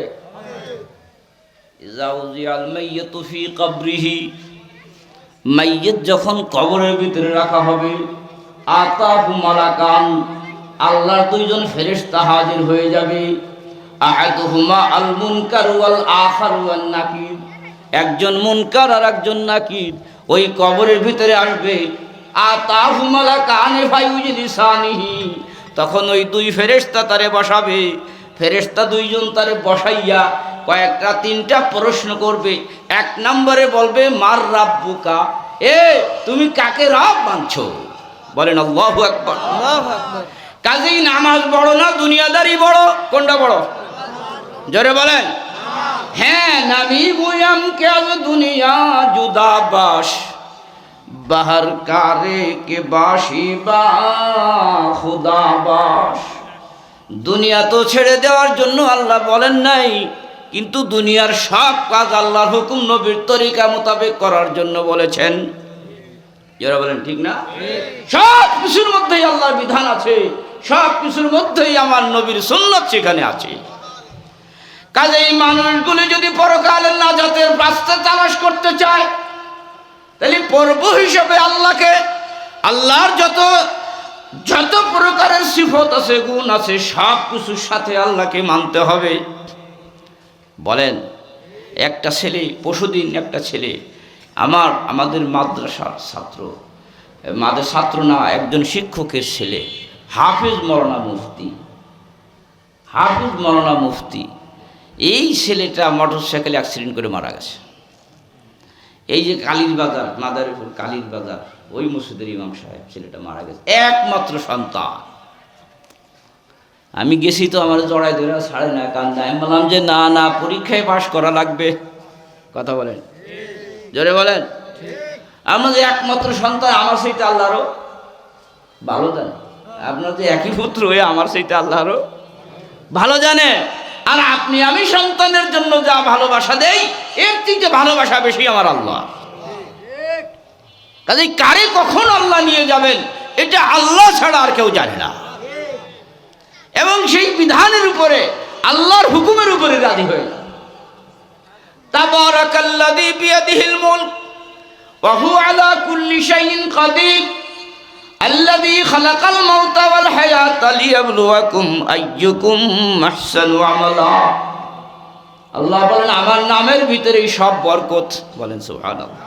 ইযা উযিয়াল মাইয়িতু ফি কবরিহি, মাইয়িত যখন কবরের ভিতরে রাখা হবে, আতাহু মালাকান, আল্লাহর দুইজন ফেরেশতা হাজির হয়ে যাবে। আহাদুহুমা আল মুনকার ওয়াল আখার ওয়ান নাকির, একজন মুনকার আর একজন নাকির ওই কবরের ভিতরে আসবে। আতাহু মালাকান ফায়ুজলিসানিহি, তখন ওই দুই ফেরেশতা তারে বসাবে। ফেরেশতা দুইজন তারে বসাইয়া কয়েকটা তিনটা প্রশ্ন করবে। এক নম্বরে বলবে মার রাব্বুকা, তুমি কাকে রব মানছো? বলেন আল্লাহু আকবার। কাজেই নামাজ বড় না দুনিয়াদারি বড়? কোনটা বড়? জোরে বলেন। হ্যাঁ, নবী বুয়াম কে আজ দুনিয়া জুদা বাস, বাহার কারে কে বাসি বা খুদা বাস। দুনিয়া তো ছেড়ে দেওয়ার জন্য আল্লাহ বলেন নাই, কিন্তু দুনিয়ার সব কাজ আল্লাহর হুকুম নবীর তরিকা মোতাবেক করার জন্য বলেছেন। যারা বলেন ঠিক না? সব কিছুর মধ্যেই আল্লাহর বিধান আছে, সব কিছুর মধ্যেই আমার নবীর সুন্নাত সেখানে আছে। কাজেই মানুষগুলি যদি পরকালের নাজাতের রাস্তা তালাশ করতে চায়, তাহলে পর্ব হিসেবে আল্লাহকে, আল্লাহর যত প্রকারের সিফত আছে, গুণ আছে, সব কিছুর সাথে আল্লাহকে মানতে হবে। বলেন, একটা ছেলে, পরশুদিন একটা ছেলে আমাদের মাদ্রাসার ছাত্র, ছাত্র না, একজন শিক্ষকের ছেলে, হাফিজ মৌলানা মুফতি। এই ছেলেটা মোটরসাইকেল অ্যাক্সিডেন্ট করে মারা গেছে। এই যে কালীর বাজার, মাদারীপুর কালীর বাজার, ওই মসজিদের ইমাম সাহেব, ছেলেটা মারা গেছে, একমাত্র সন্তান। আমি গেছি তো আমার জড়াই ধরে ছাড়ে না, কান্দা। আমি বললাম যে না, পরীক্ষায় পাশ করা লাগবে। কথা বলেন, জোরে বলেন। আমাদের একমাত্র সন্তান, আমার সেইটা আল্লাহরও ভালো জানে। আপনার যে একই পুত্র হয়ে আমার সেইটা আল্লাহরও ভালো জানে। আর আপনি আমি সন্তানের জন্য যা ভালোবাসা দেই, এর থেকে ভালোবাসা বেশি আমার আল্লাহ। কাজেই কারে কখন আল্লাহ নিয়ে যাবেন, এটা আল্লাহ ছাড়া আর কেউ জানে না। এবং সেই বিধানের উপরে, আল্লাহর হুকুমের উপরে রাজি হয়ে যান। তাবারাকাল্লাযী বিয়াদিহিল মুলক ওয়া হুয়া আলা কুল্লি শাইইন কাদির আল্লাযী খালাকাল মাউতা ওয়াল হায়াতা লিয়াবলুয়াকুম আইয়ুকুম আহসানু আমালা। আল্লাহ বলেন, আমার নামের ভিতরেই সব বরকত। বলেন সুবহানাল্লাহ।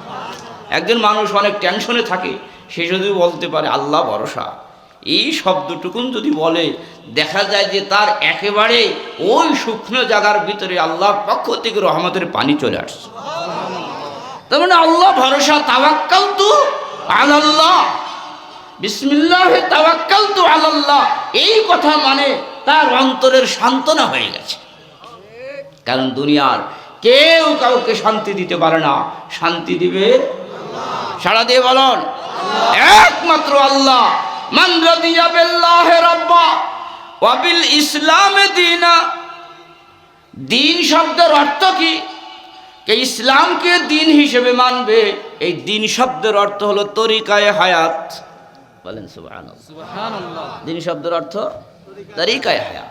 একজন মানুষ অনেক টেনশনে থাকে, সে যদি বলতে পারে আল্লাহ ভরসা, এই শব্দটুকুন যদি বলে, দেখা যায় যে তার একেবারে ওই শুকনো জায়গার ভিতরে আল্লাহর পক্ষ থেকে রহমতের পানি চলে আসছে। তার মানে আল্লাহ ভরসা, তাওয়াক্কালতু আলাল্লাহ, বিসমিল্লাহি তাওয়াক্কালতু আলাল্লাহ, এই কথা মানে তার অন্তরের সান্ত্বনা হয়ে গেছে। কারণ দুনিয়ার কেউ কাউকে শান্তি দিতে পারে না, শান্তি দিবে সারা দিয়ে বলুন একমাত্র আল্লাহ। মান রাদিয়া বিল্লাহি রাব্বা ওয়া বিল ইসলামে দীনা। দিন শব্দের অর্থ কি? কে ইসলামকে দিন হিসেবে মানবে, এই দিন শব্দের অর্থ হলো তরিকায়ে হায়াত। বলেন সুবহানাল্লাহ। দিন শব্দের অর্থ তরিকায়ে হায়াত।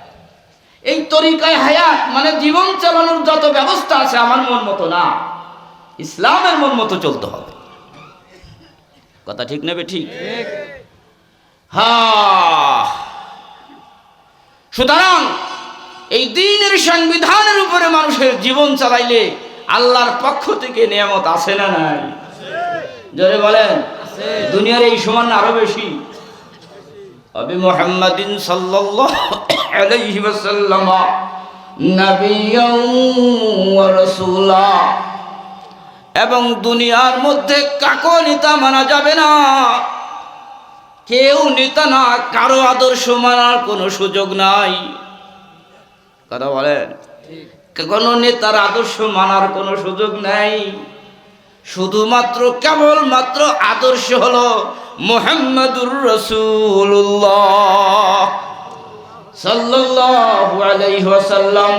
এই তরিকায়ে হায়াত মানে জীবন চালানোর যত ব্যবস্থা আছে, আমার মন মতো না, ইসলামের মন মতো চলতে হবে। কথা ঠিক নেবে? ঠিক। হ্যাঁ, সুতরাং এই দ্বীনের সংবিধানের উপরে মানুষের জীবন চালাইলে আল্লাহর পক্ষ থেকে নিয়ামত আছে না নাই? জোরে বলেন। দুনিয়ার এই সমান আরো বেশি। নবী মুহাম্মাদিন সাল্লাল্লাহু আলাইহি ওয়াসাল্লাম নবিয়্যান ওয়া রাসূলা। এবং দুনিয়ার মধ্যে কাকো নেতা মানা যাবে না, কেউ নেতা না, কারো আদর্শ মানার কোনো সুযোগ নাই। কথা বলেন, কোনো নেতার আদর্শ মানার কোনো সুযোগ নাই। শুধুমাত্র কেবলমাত্র আদর্শ হলো মুহাম্মাদুর রাসূলুল্লাহ সাল্লাল্লাহু আলাইহি ওয়াসাল্লাম।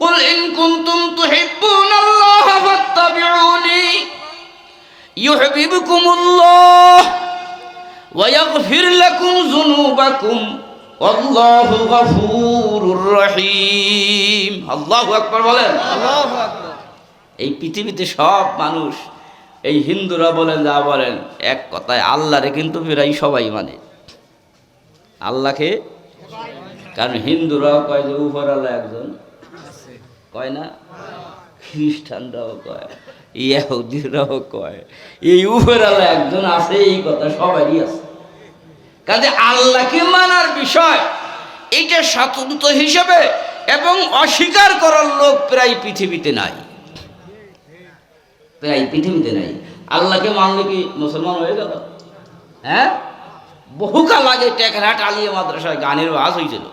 কুল ইন কুনতুম তুহিব্বুনাল্লাহা ফাত্তাবিউনি ইউহিব্বুকুমুল্লাহ ওয়া ইয়াগফির লাকুম যুনুবাকুম আল্লাহু গফুরুর রহিম। আল্লাহু আকবার বলেন। আল্লাহু আকবার। এই পৃথিবীতে সব মানুষ, এই হিন্দুরা বলেন যা বলেন, এক কথায় আল্লাহরে কিন্তু প্রায় সবাই মানে আল্লাহকে। কারণ হিন্দুরাও কয় যে উপর আল্লাহ একজন, কয় না? খ্রিস্টানরাও কয়, ইহুদিরাও কয় এই উপর আল্লাহ একজন আছে, এই কথা সবারই আছে। কাজে আল্লাহকে মানার বিষয় এটা স্বতন্ত্র হিসেবে এবং অস্বীকার করার লোক প্রায় পৃথিবীতে নাই, প্রায় পৃথিবীতে নাই। আল্লাহকে মানলে কি মুসলমান হয়ে গেল? হ্যাঁ, বহুকাল আগে টেকরাট আলিয়া মাদ্রাসায় গানের ওয়াজ হয়েছিল,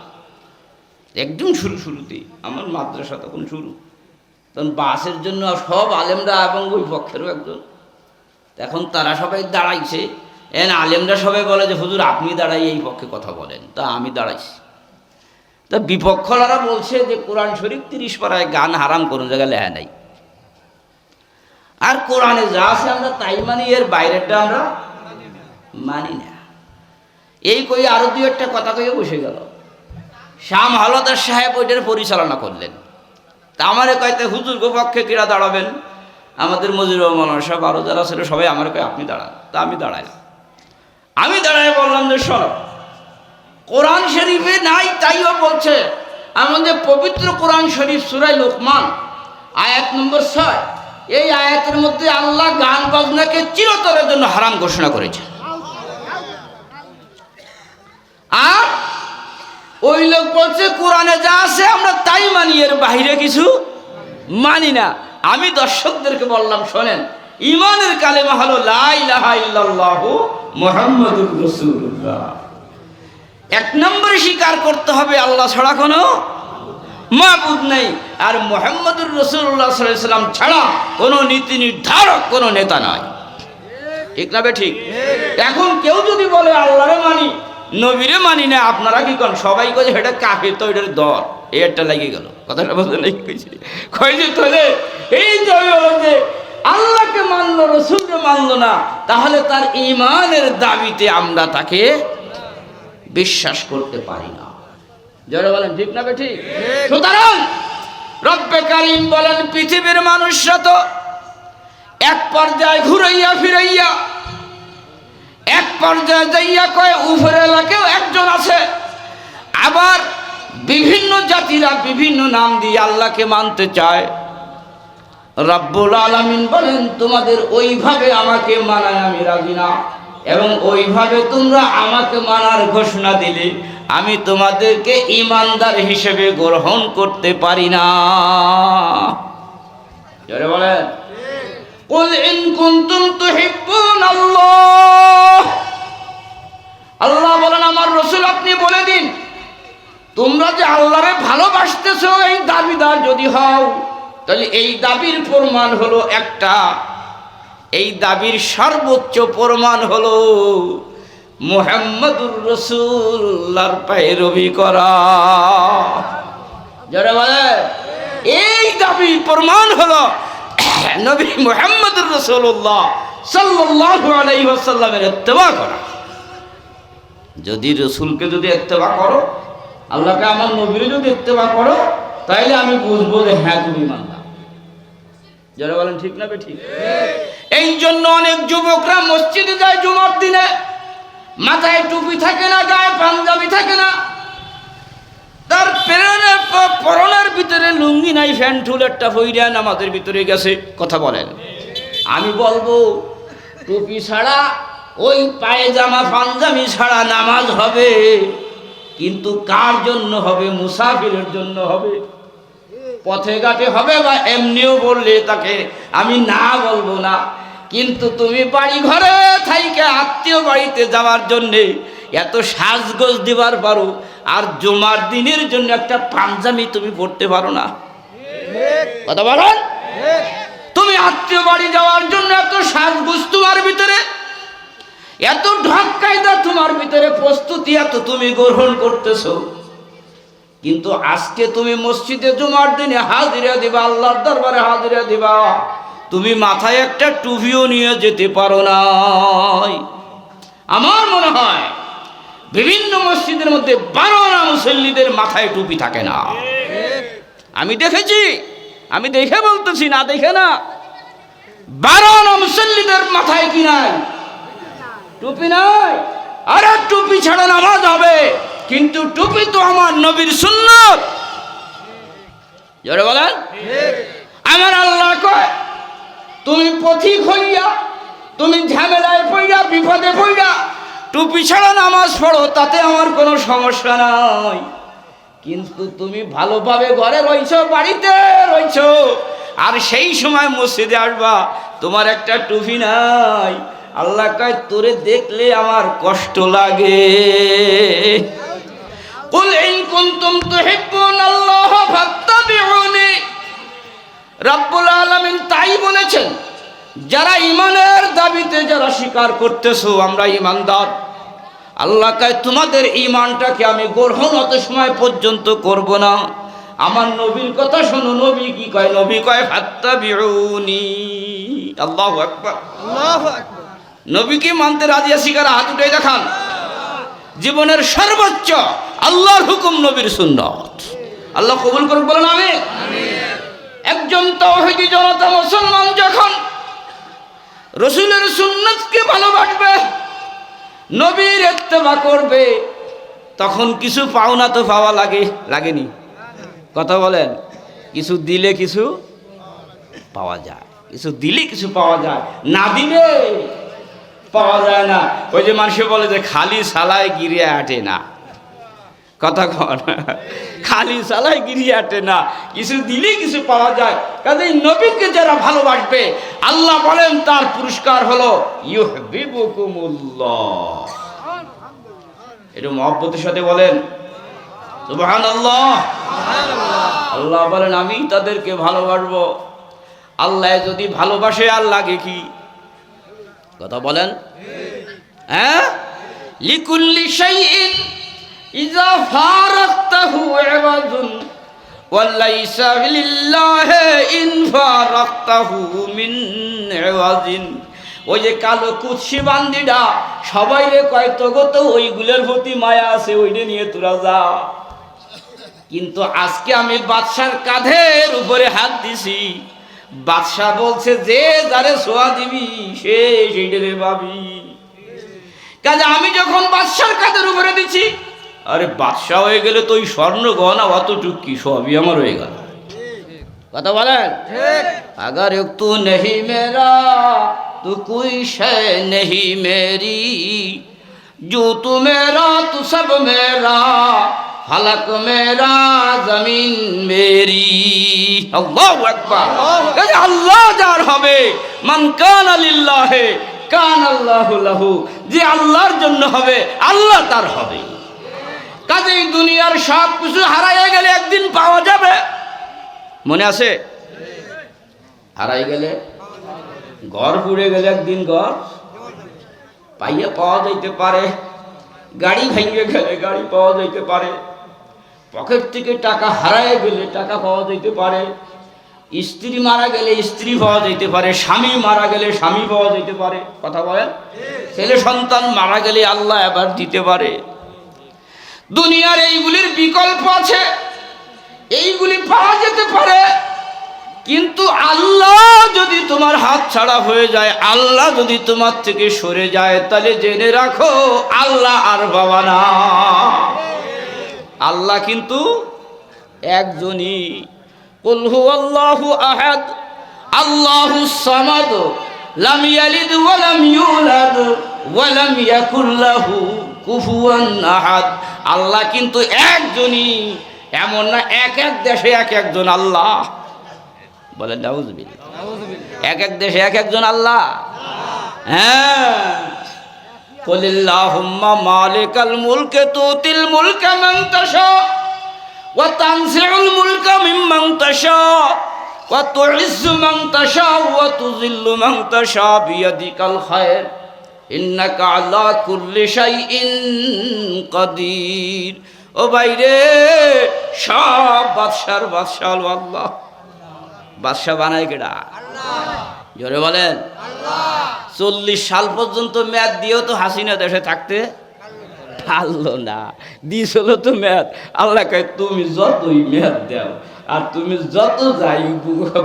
একদম শুরুতেই আমার মাদ্রাসা তখন শুরু, তখন বাসের জন্য সব আলেমরা এবং ওই পক্ষেরও একজন, এখন তারা সবাই দাঁড়াইছে, আলেমরা সবাই বলে যে হুজুর আপনি দাঁড়াই এই পক্ষে কথা বলেন, তা আমি দাঁড়াইছি। তা বিপক্ষরা বলছে যে কোরআন শরীফ 30 পারায় গান হারাম কোনো জায়গায় লেখা নাই, আর কোরআনে যা আছে আমরা তাই মানি, এর বাইরেটা আমরা মানি না। এই কই আরো দুই একটা কথা কইয়ে বসে গেল। শাম হালদার সাহেব ওইটার পরিচালনা করলেন। তা আমারে কয়তে হুজুর গো পক্ষে কিরা দাঁড়াবেন? আমাদের মজির রহমান সাহেব আরো যারা ছিল সবাই আমার কয় আপনি দাঁড়ান। তা আমি দাঁড়াইলাম, আমি দাঁড়ায় বললাম যে শোনো, কোরআন শরীফে নাই তাইও বলছে, আমাদের পবিত্র কোরআন শরীফ সূরা লোকমান আয়াত নম্বর 6, এই আয়াতের মধ্যে আল্লাহ গান বাজনাকে চিরতরের জন্য হারাম ঘোষণা করেছে। আর ওই লোক বলছে কোরআনে যা আছে আমরা তাই মানি, এর বাইরে কিছু মানি না। আমি দর্শকদেরকে বললাম শোনেন, ঈমানের কালেমা হলো লা ইলাহা ইল্লাল্লাহু মুহাম্মাদুর রাসূলুল্লাহ। এক নম্বরে স্বীকার করতে হবে আল্লাহ ছাড়া কোনো মাবুদ নেই, আর মুহাম্মাদুর রাসূলুল্লাহ সাল্লাল্লাহু আলাইহি ওয়াসাল্লাম ছাড়া কোনো নীতি নির্ধারক কোনো নেতা নাই। ঠিক না বে ঠিক? এখন কেউ যদি বলে আল্লাহরে মানি নবীরে মানি না, আপনারা কি করেন? সবাই কয়ে এটা কাফের, তো এটার দর, এটা লাগিয়ে গেল। কথাটা বলতে নাই কইছে তোলে এই যে আল্লাহকে মানলো রসুলকে মানলো না, তাহলে তার ঈমানের দাবিতে আমরা তাকে বিশ্বাস করতে পারি না। যারা বলেন ঠিক না বে ঠিক? সুতরাং রব্বে কারীম বলেন পৃথিবীর মানুষরা তো এক পর্যায়ে ঘুরাইয়া ফিরাইয়া এক পর্যায়ে যাইয়া কয় উপরের এলাকাও একজন আছে, আবার বিভিন্ন জাতিরা বিভিন্ন নাম দিয়ে আল্লাহকে মানতে চায়। রব্বুল আলামিন বলেন তোমাদের ওইভাবে আমাকে মানায় আমি রাজি না, এবং ওইভাবে তোমরা আমাকে মানার ঘোষণা দিলে আমি তোমাদেরকে ঈমানদার হিসেবে গ্রহণ করতে পারি না। যারা বলেন কুল ইন কুনতুম তুহিব্বুনাল্লাহ, আল্লাহ বলেন আমার রাসূল আপনি বলে দিন তোমরা যে আল্লাহরে ভালোবাসতেছো এই দাবিদার যদি হও, তাহলে এই দাবির প্রমাণ হলো একটা, এই দাবির সর্বোচ্চ প্রমাণ হলো মুহাম্মাদুর রাসূলুল্লাহর পেরোবি করা। যারা বলে এই দাবির প্রমাণ হলো নবী মুহাম্মদুর রাসূলুল্লাহ সাল্লাল্লাহু আলাইহি ওয়াসাল্লামের ইত্তেবা করা। যদি রাসূলকে যদি ইত্তেবা করো, আল্লাহকে আমার নবীর যদি ইত্তেবা করো, তাইলে আমি বুঝবো যে হ্যাঁ তুমি মানলা। যারা বলেন ঠিক না বে ঠিক? এই জন্য অনেক যুবকরা মসজিদে যায় জুমার দিনে, মাথায় টুপি থাকে না, গায়ে পাঞ্জাবি থাকে না, তার পরনের ভিতরে লুঙ্গি নাই, ফ্যান্টুল একটা ফইরা নামাজের ভিতরে গেছে। কথা বলেন, আমি বলবো টুপি ছাড়া ওই পায়জামা পাঞ্জাবি ছাড়া নামাজ হবে, কিন্তু কার জন্য হবে? মুসাফিরের জন্য হবে, পথে ঘাটে হবে, বা এমনিও বললে তাকে আমি না বলবো না। কিন্তু তুমি বাড়ি ঘরে থাইকে আত্মীয় বাড়িতে যাওয়ার জন্যে এত সাজগোজ দিবার পারো, আর জুমার দিনের জন্য একটা পাঞ্জাবি তুমি পড়তে পারো না। কথা বলেন, তুমি আত্মীয় বাড়ি যাওয়ার জন্য এত সাজগোজ তোমার ভিতরে, এত ঢক কায়দা তোমার ভিতরে, প্রস্তুতি এত তুমি গ্রহণ করতেছো, কিন্তু আজকে তুমি মসজিদে জুমার দিনে হাজিরা দিবা, আল্লাহর দরবারে হাজিরা দিবা, তুমি মাথায় একটা টুপিও নিয়ে যেতে পারো না। আমার মনে হয় বিভিন্ন মসজিদের মধ্যে 12 আনা মুসল্লিদের মাথায় টুপি থাকে না। আমি দেখেছি, আমি দেখে বলতেছি, না দেখে না। 12 আনা মুসল্লিদের মাথায় কি নাই? টুপি নাই। আরে টুপি ছাড়া নামাজ হবে, কিন্তু টুপি তো আমার নবীর সুন্নাত। যারা বলেন আমার আল্লাহ কয় তুমি পথিক হইয়া, তুমি ঝামেলায় পড়িয়া, বিপদে পড়িয়া টুপি ছাড়া নামাজ পড়ো, তাতে আমার কোনো সমস্যা নাই, কিন্তু তুমি ভালোভাবে ঘরে রইছো, বাড়িতে রইছো, আর সেই সময় মসজিদে আসবা, তোমার একটা টুপি নাই। আল্লাহ কয় তোরে দেখলে আমার কষ্ট লাগে। কুল ইন কুনতুম তুহিব্বুনাল্লাহ ফাত্তাবিউনি। রব্বুল আলামিন তাই বলেছেন, যারা ঈমানের দাবিতে যারা স্বীকার করতেছো আমরা ঈমানদার, আল্লাহ কয় তোমাদের ঈমানটাকে আমি গ্রহণ অত সময় পর্যন্ত করব না। আমার নবীর কথা শোনো, নবী কি কয়? নবী কয় ফাত্তাবিউনি। আল্লাহু আকবার, আল্লাহু আকবার। নবীকে মানতে রাজি আছি কারা? হাত উঠাই দেখান। জীবনের সর্বোচ্চ আল্লাহর হুকুম, নবীর সুন্নাত। আল্লাহ কবুল করুক, বলেন আমিন। একজন তাওহীদি জনতা মুসলমান যখন রাসূলের সুন্নাতকে ভালোবাসবে, নবীর ইত্তেবা করবে, তখন কিছু পাওনা তো পাওয়া লাগে, লাগেনি? কথা বলেন। কিছু দিলে কিছু পাওয়া যায়, কিছু দিলে কিছু পাওয়া যায়, না দিলে পাওয়া যায় না। ওই যে মানুষে বলে যে খালি সালায় গিরিয়ে আটে না, কথা কন, খালি সালায় গিরিয়ে আটে না, কিছু দিলে কিছু পাওয়া যায়। কাজেই নবীকে যারা ভালোবাসবে, আল্লাহ বলেন তার পুরস্কার হলো ইউহিব্বুকুমুল্লাহ। এটা মহব্বতের সাথে বলেন সুবহানাল্লাহ। আল্লাহ বলেন আমি তাদেরকে ভালোবাসবো। আল্লাহ যদি ভালোবাসে আর লাগে কি? কথা বলেন। হ্যাঁ, লিকুল্লি শাইইন ইযা ফারাকতাহু ইওয়াজুন ওয়ালাইসা লিল্লাহি ইন ফারাকতাহু মিন ইওয়াজিন। ওই যে কালো কুৎসি বান্দিটা সবাই রে কয় তোগো তো ওইগুলোর প্রতি মায়া আছে, ওইটা নিয়ে তোরা যা। কিন্তু আজকে আমি বাদশার কাঁধের উপরে হাত দিছি, বাদশাহ বলছে যে যারে ছোঁয়া দিবি সে সেইটারে পাবি। কাজে আমি যখন বাদশার কাঁধের উপরে দিছি, আরে বাদশাহ হয়ে গেলে তো ওই স্বর্ণ গহনা অতটুক কি সবই আমার হয়ে গেল। কথা বলেন। আগার একটু নেহি মেরা তু কোই শে নেহি মেরি, জো তু মেরা তু সব মেরা, ফালাক মেরা জমিন মেরি। আল্লাহু আকবার। আল্লাহ যার হবে, মান কানা লিল্লাহি কানা আল্লাহু লাহু, যে আল্লাহর জন্য হবে আল্লাহ তার হবে। কাজেই দুনিয়ার সব কিছু হারাইয়া গেলে একদিন পাওয়া যাবে, মনে আছে? হারাই গেলে, ঘর পুড়ে গেলে একদিন ঘর পাইয়া পাওয়া যাইতে পারে, গাড়ি ভেঙে গেলে গাড়ি পাওয়া যাইতে পারে, পকেট থেকে টাকা হারায় গেলে টাকা পাওয়া যাইতে পারে, স্ত্রী মারা গেলে স্ত্রী পাওয়া যাইতে পারে, স্বামী মারা গেলে স্বামী পাওয়া যাইতে পারে। কথা বলেন। ছেলে সন্তান মারা গেলে আল্লাহ এবার দিতে পারে। দুনিয়ার এইগুলির বিকল্প আছে, এইগুলি পাওয়া যেতে পারে, কিন্তু আল্লাহ যদি তোমার হাত ছাড়া হয়ে যায়, আল্লাহ যদি তোমার থেকে সরে যায়, তাহলে জেনে রাখো আল্লাহ আর বাবা না। আল্লাহ কিন্তু একজনই। কুল হুয়াল্লাহু আহাদ আল্লাহুস সামাদ লাম ইয়ালিদ ওয়া লাম ইউলাদ ওয়া লাম ইয়াকুল লাহু কুফুয়ান আহাদ। আল্লাহ কিন্তু একজনই, এমন না এক এক দেশে এক একজন আল্লাহ। বলেন নাউযুবিল্লাহ। এক এক দেশে এক একজন আল্লাহ। হ্যাঁ, কুলিল্লাহুম্মা মালিকাল মুলকি তুতিল মুলকা মান তাশা ওয়া তানজিউল মুলকা মিম্মান তাশা ওয়া তুইজ্জু মান তাশা ওয়া তুযিল্লু মান তাশা বিয়াদিকাল খায়র ইন্নাকা আলা কুল্লি শাইইন কাদির। ও ভাইরে, সব বাদশার বাদশাহ আল্লাহ। বাদশাহ বানায় কেডা? জোরে বলেন। 40 সাল পর্যন্ত মেয়াদ দিয়েও তো হাসিনা দেশে থাকতে পারলো না, দিয়েছিল তো মেয়াদ। আল্লাহ কয় তুমি যতই মেয়াদ দাও আর তুমি যত যাই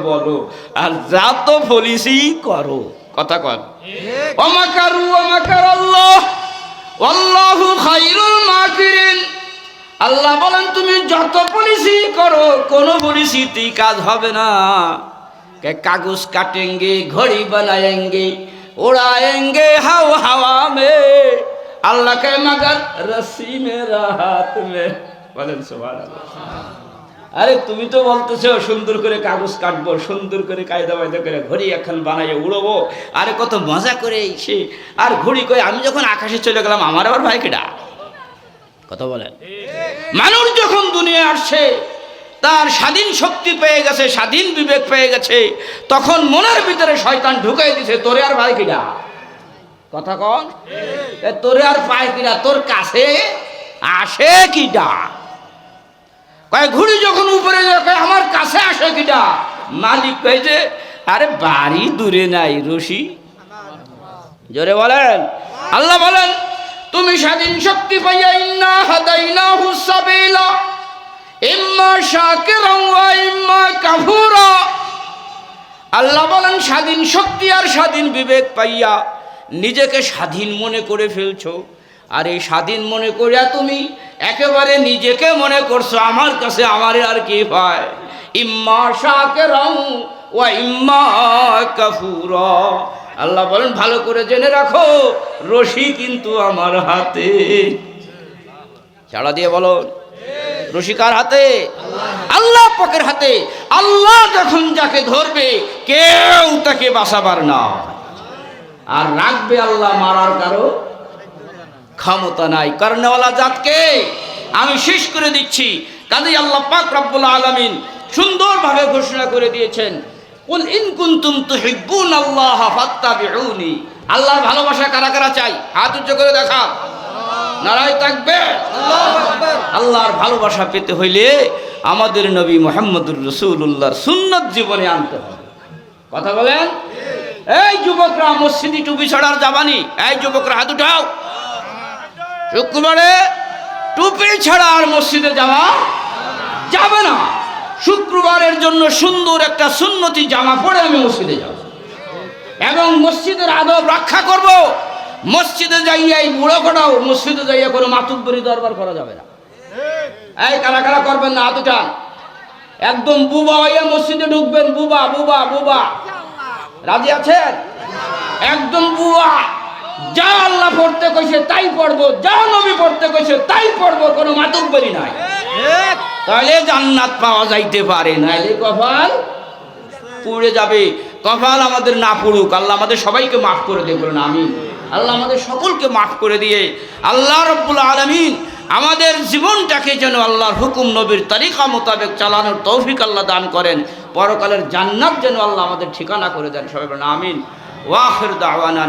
বলো আর যত পলিসি করো, কথা কন, ওমাকারু ওমাকার আল্লাহ আল্লাহু খায়রুল মাকিরিন। আল্লাহ বলেন তুমি যত পলিসি করো কোনো পলিসিতেই কাজ হবে না। কাগজ কাটেंगे, ঘড়ি बनाएंगे, उड़ाएंगे हवा में, अल्लाह के मगर रस्सी मेरा हाथ में। বলেন সুবহানাল্লাহ। আরে তুমি তো বলতেছো সুন্দর করে কাগজ কাটবো, সুন্দর করে কায়দা বায়দা করে ঘড়ি এখন বানাইয়ে উড়বো, আরে কত মজা করে সে আর ঘড়ি কই আমি যখন আকাশে চলে গেলাম আমার আবার ভাই কেডা? কথা বলেন। মানুষ যখন দুনিয়ায় আসছে তার স্বাধীন শক্তি পেয়ে গেছে, স্বাধীন বিবেক পেয়ে গেছে, তখন মনের ভিতরে শয়তান ঢুকাই দিছে তোরে আর ভাই কিডা? কথা কন, তোরে আর পায় কিডা? তোর কাছে আসে কিডা? কয় ঘুড়ি যখন উপরে যায় আমার কাছে আসে কিডা? মালিক কয় যে আরে বাড়ি দূরে নাই রশি। জোরে বলেন। আল্লাহ বলেন তুমি স্বাধীন শক্তি পাইয়া ইন্না হাদাইনাহু সাবিলা ইম্মা শাকিরান ওয়া ইম্মা কাফুরা। আল্লাহ বলেন স্বাধীন শক্তি আর স্বাধীন বিবেক পাইয়া নিজেকে স্বাধীন মনে করে ফেলছো, আর এই স্বাধীন মনে করিয়া তুমি একেবারে নিজেকে মনে করছো আমার কাছে আমারে আর কি পায়। ইম্মা শাকিরান ওয়া ইম্মা কাফুরা। আল্লাহ বলেন ভালো করে জেনে রাখো রশি কিন্তু আমার হাতে। ছাড়া দিয়ে বলো রশি কার হাতে? আল্লাহ পাকের হাতে। আল্লাহ যখন যাকে ধরবে কেউ তাকে বাঁচাবার না, আর রাখবে আল্লাহ মারার কারো ক্ষমতা নাই। কর্ণওয়ালা জাতকে আমি শেষ করে দিচ্ছি। কাজেই আল্লাহ পাক রব্বুল আলামিন সুন্দরভাবে ঘোষণা করে দিয়েছেন কুল ইন কুনতুম তুহিব্বুনাল্লাহ ফাত্তাবিউনি। আল্লাহর ভালোবাসা কারা কারা চাই? হাত উঁচু করে দেখা। নারায়ে তাকবীর, আল্লাহু আকবার। আল্লাহর ভালোবাসা পেতে হইলে আমাদের নবী মুহাম্মদুর রাসূলুল্লাহর সুন্নাত জীবনে আনতে হবে। কথা বলেন। এই যুবকরা মসজিদে টুপি ছাড়ার যাবানি? এই যুবকরা হাত উঠাও। শুক্রবারে টুপি ছাড়া আর মসজিদে যাওয়া যাবে না। শুক্রবারের জন্য সুন্দর একটা সুন্নতি জামা পরে আমি মসজিদে যাব এবং মসজিদের আদব রক্ষা করব। মসজিদে যাইয়া এই বুড়ো কটাও মসজিদে যাইয়া কোনো মাতুব্বরি দরবার করা যাবে না। এই কারা কারা করবেন না হাত উঠান। একদম বুবা হইয়া মসজিদে ঢুকবেন। বুবা বুবা বুবা, রাজি আছেন? একদম বুবা। যা আল্লাহ পড়তে কইছে তাই পড়বো, যা নবী পড়তে কইছে তাই পড়বো, কোনো মাতুব্বরি নাই। তাহলে জান্নাত পাওয়া যাইতে পারে, নাইলে কপাল পুড়ে যাবে। কপাল আমাদের না পুড়ুক, আল্লাহ আমাদের সবাইকে মাফ করে দেবে, বলেন আমিন। আল্লাহ আমাদের সকলকে মাফ করে দিয়ে আল্লাহ রাব্বুল আলামিন আমাদের জীবনটাকে যেন আল্লাহর হুকুম নবীর তরিকা মোতাবেক চালানোর তৌফিক আল্লাহ দান করেন। পরকালের জান্নাত যেন আল্লাহ আমাদের ঠিকানা করে দেন। সবাই বলেন আমিন। ওয়া আখির দাওয়ানা।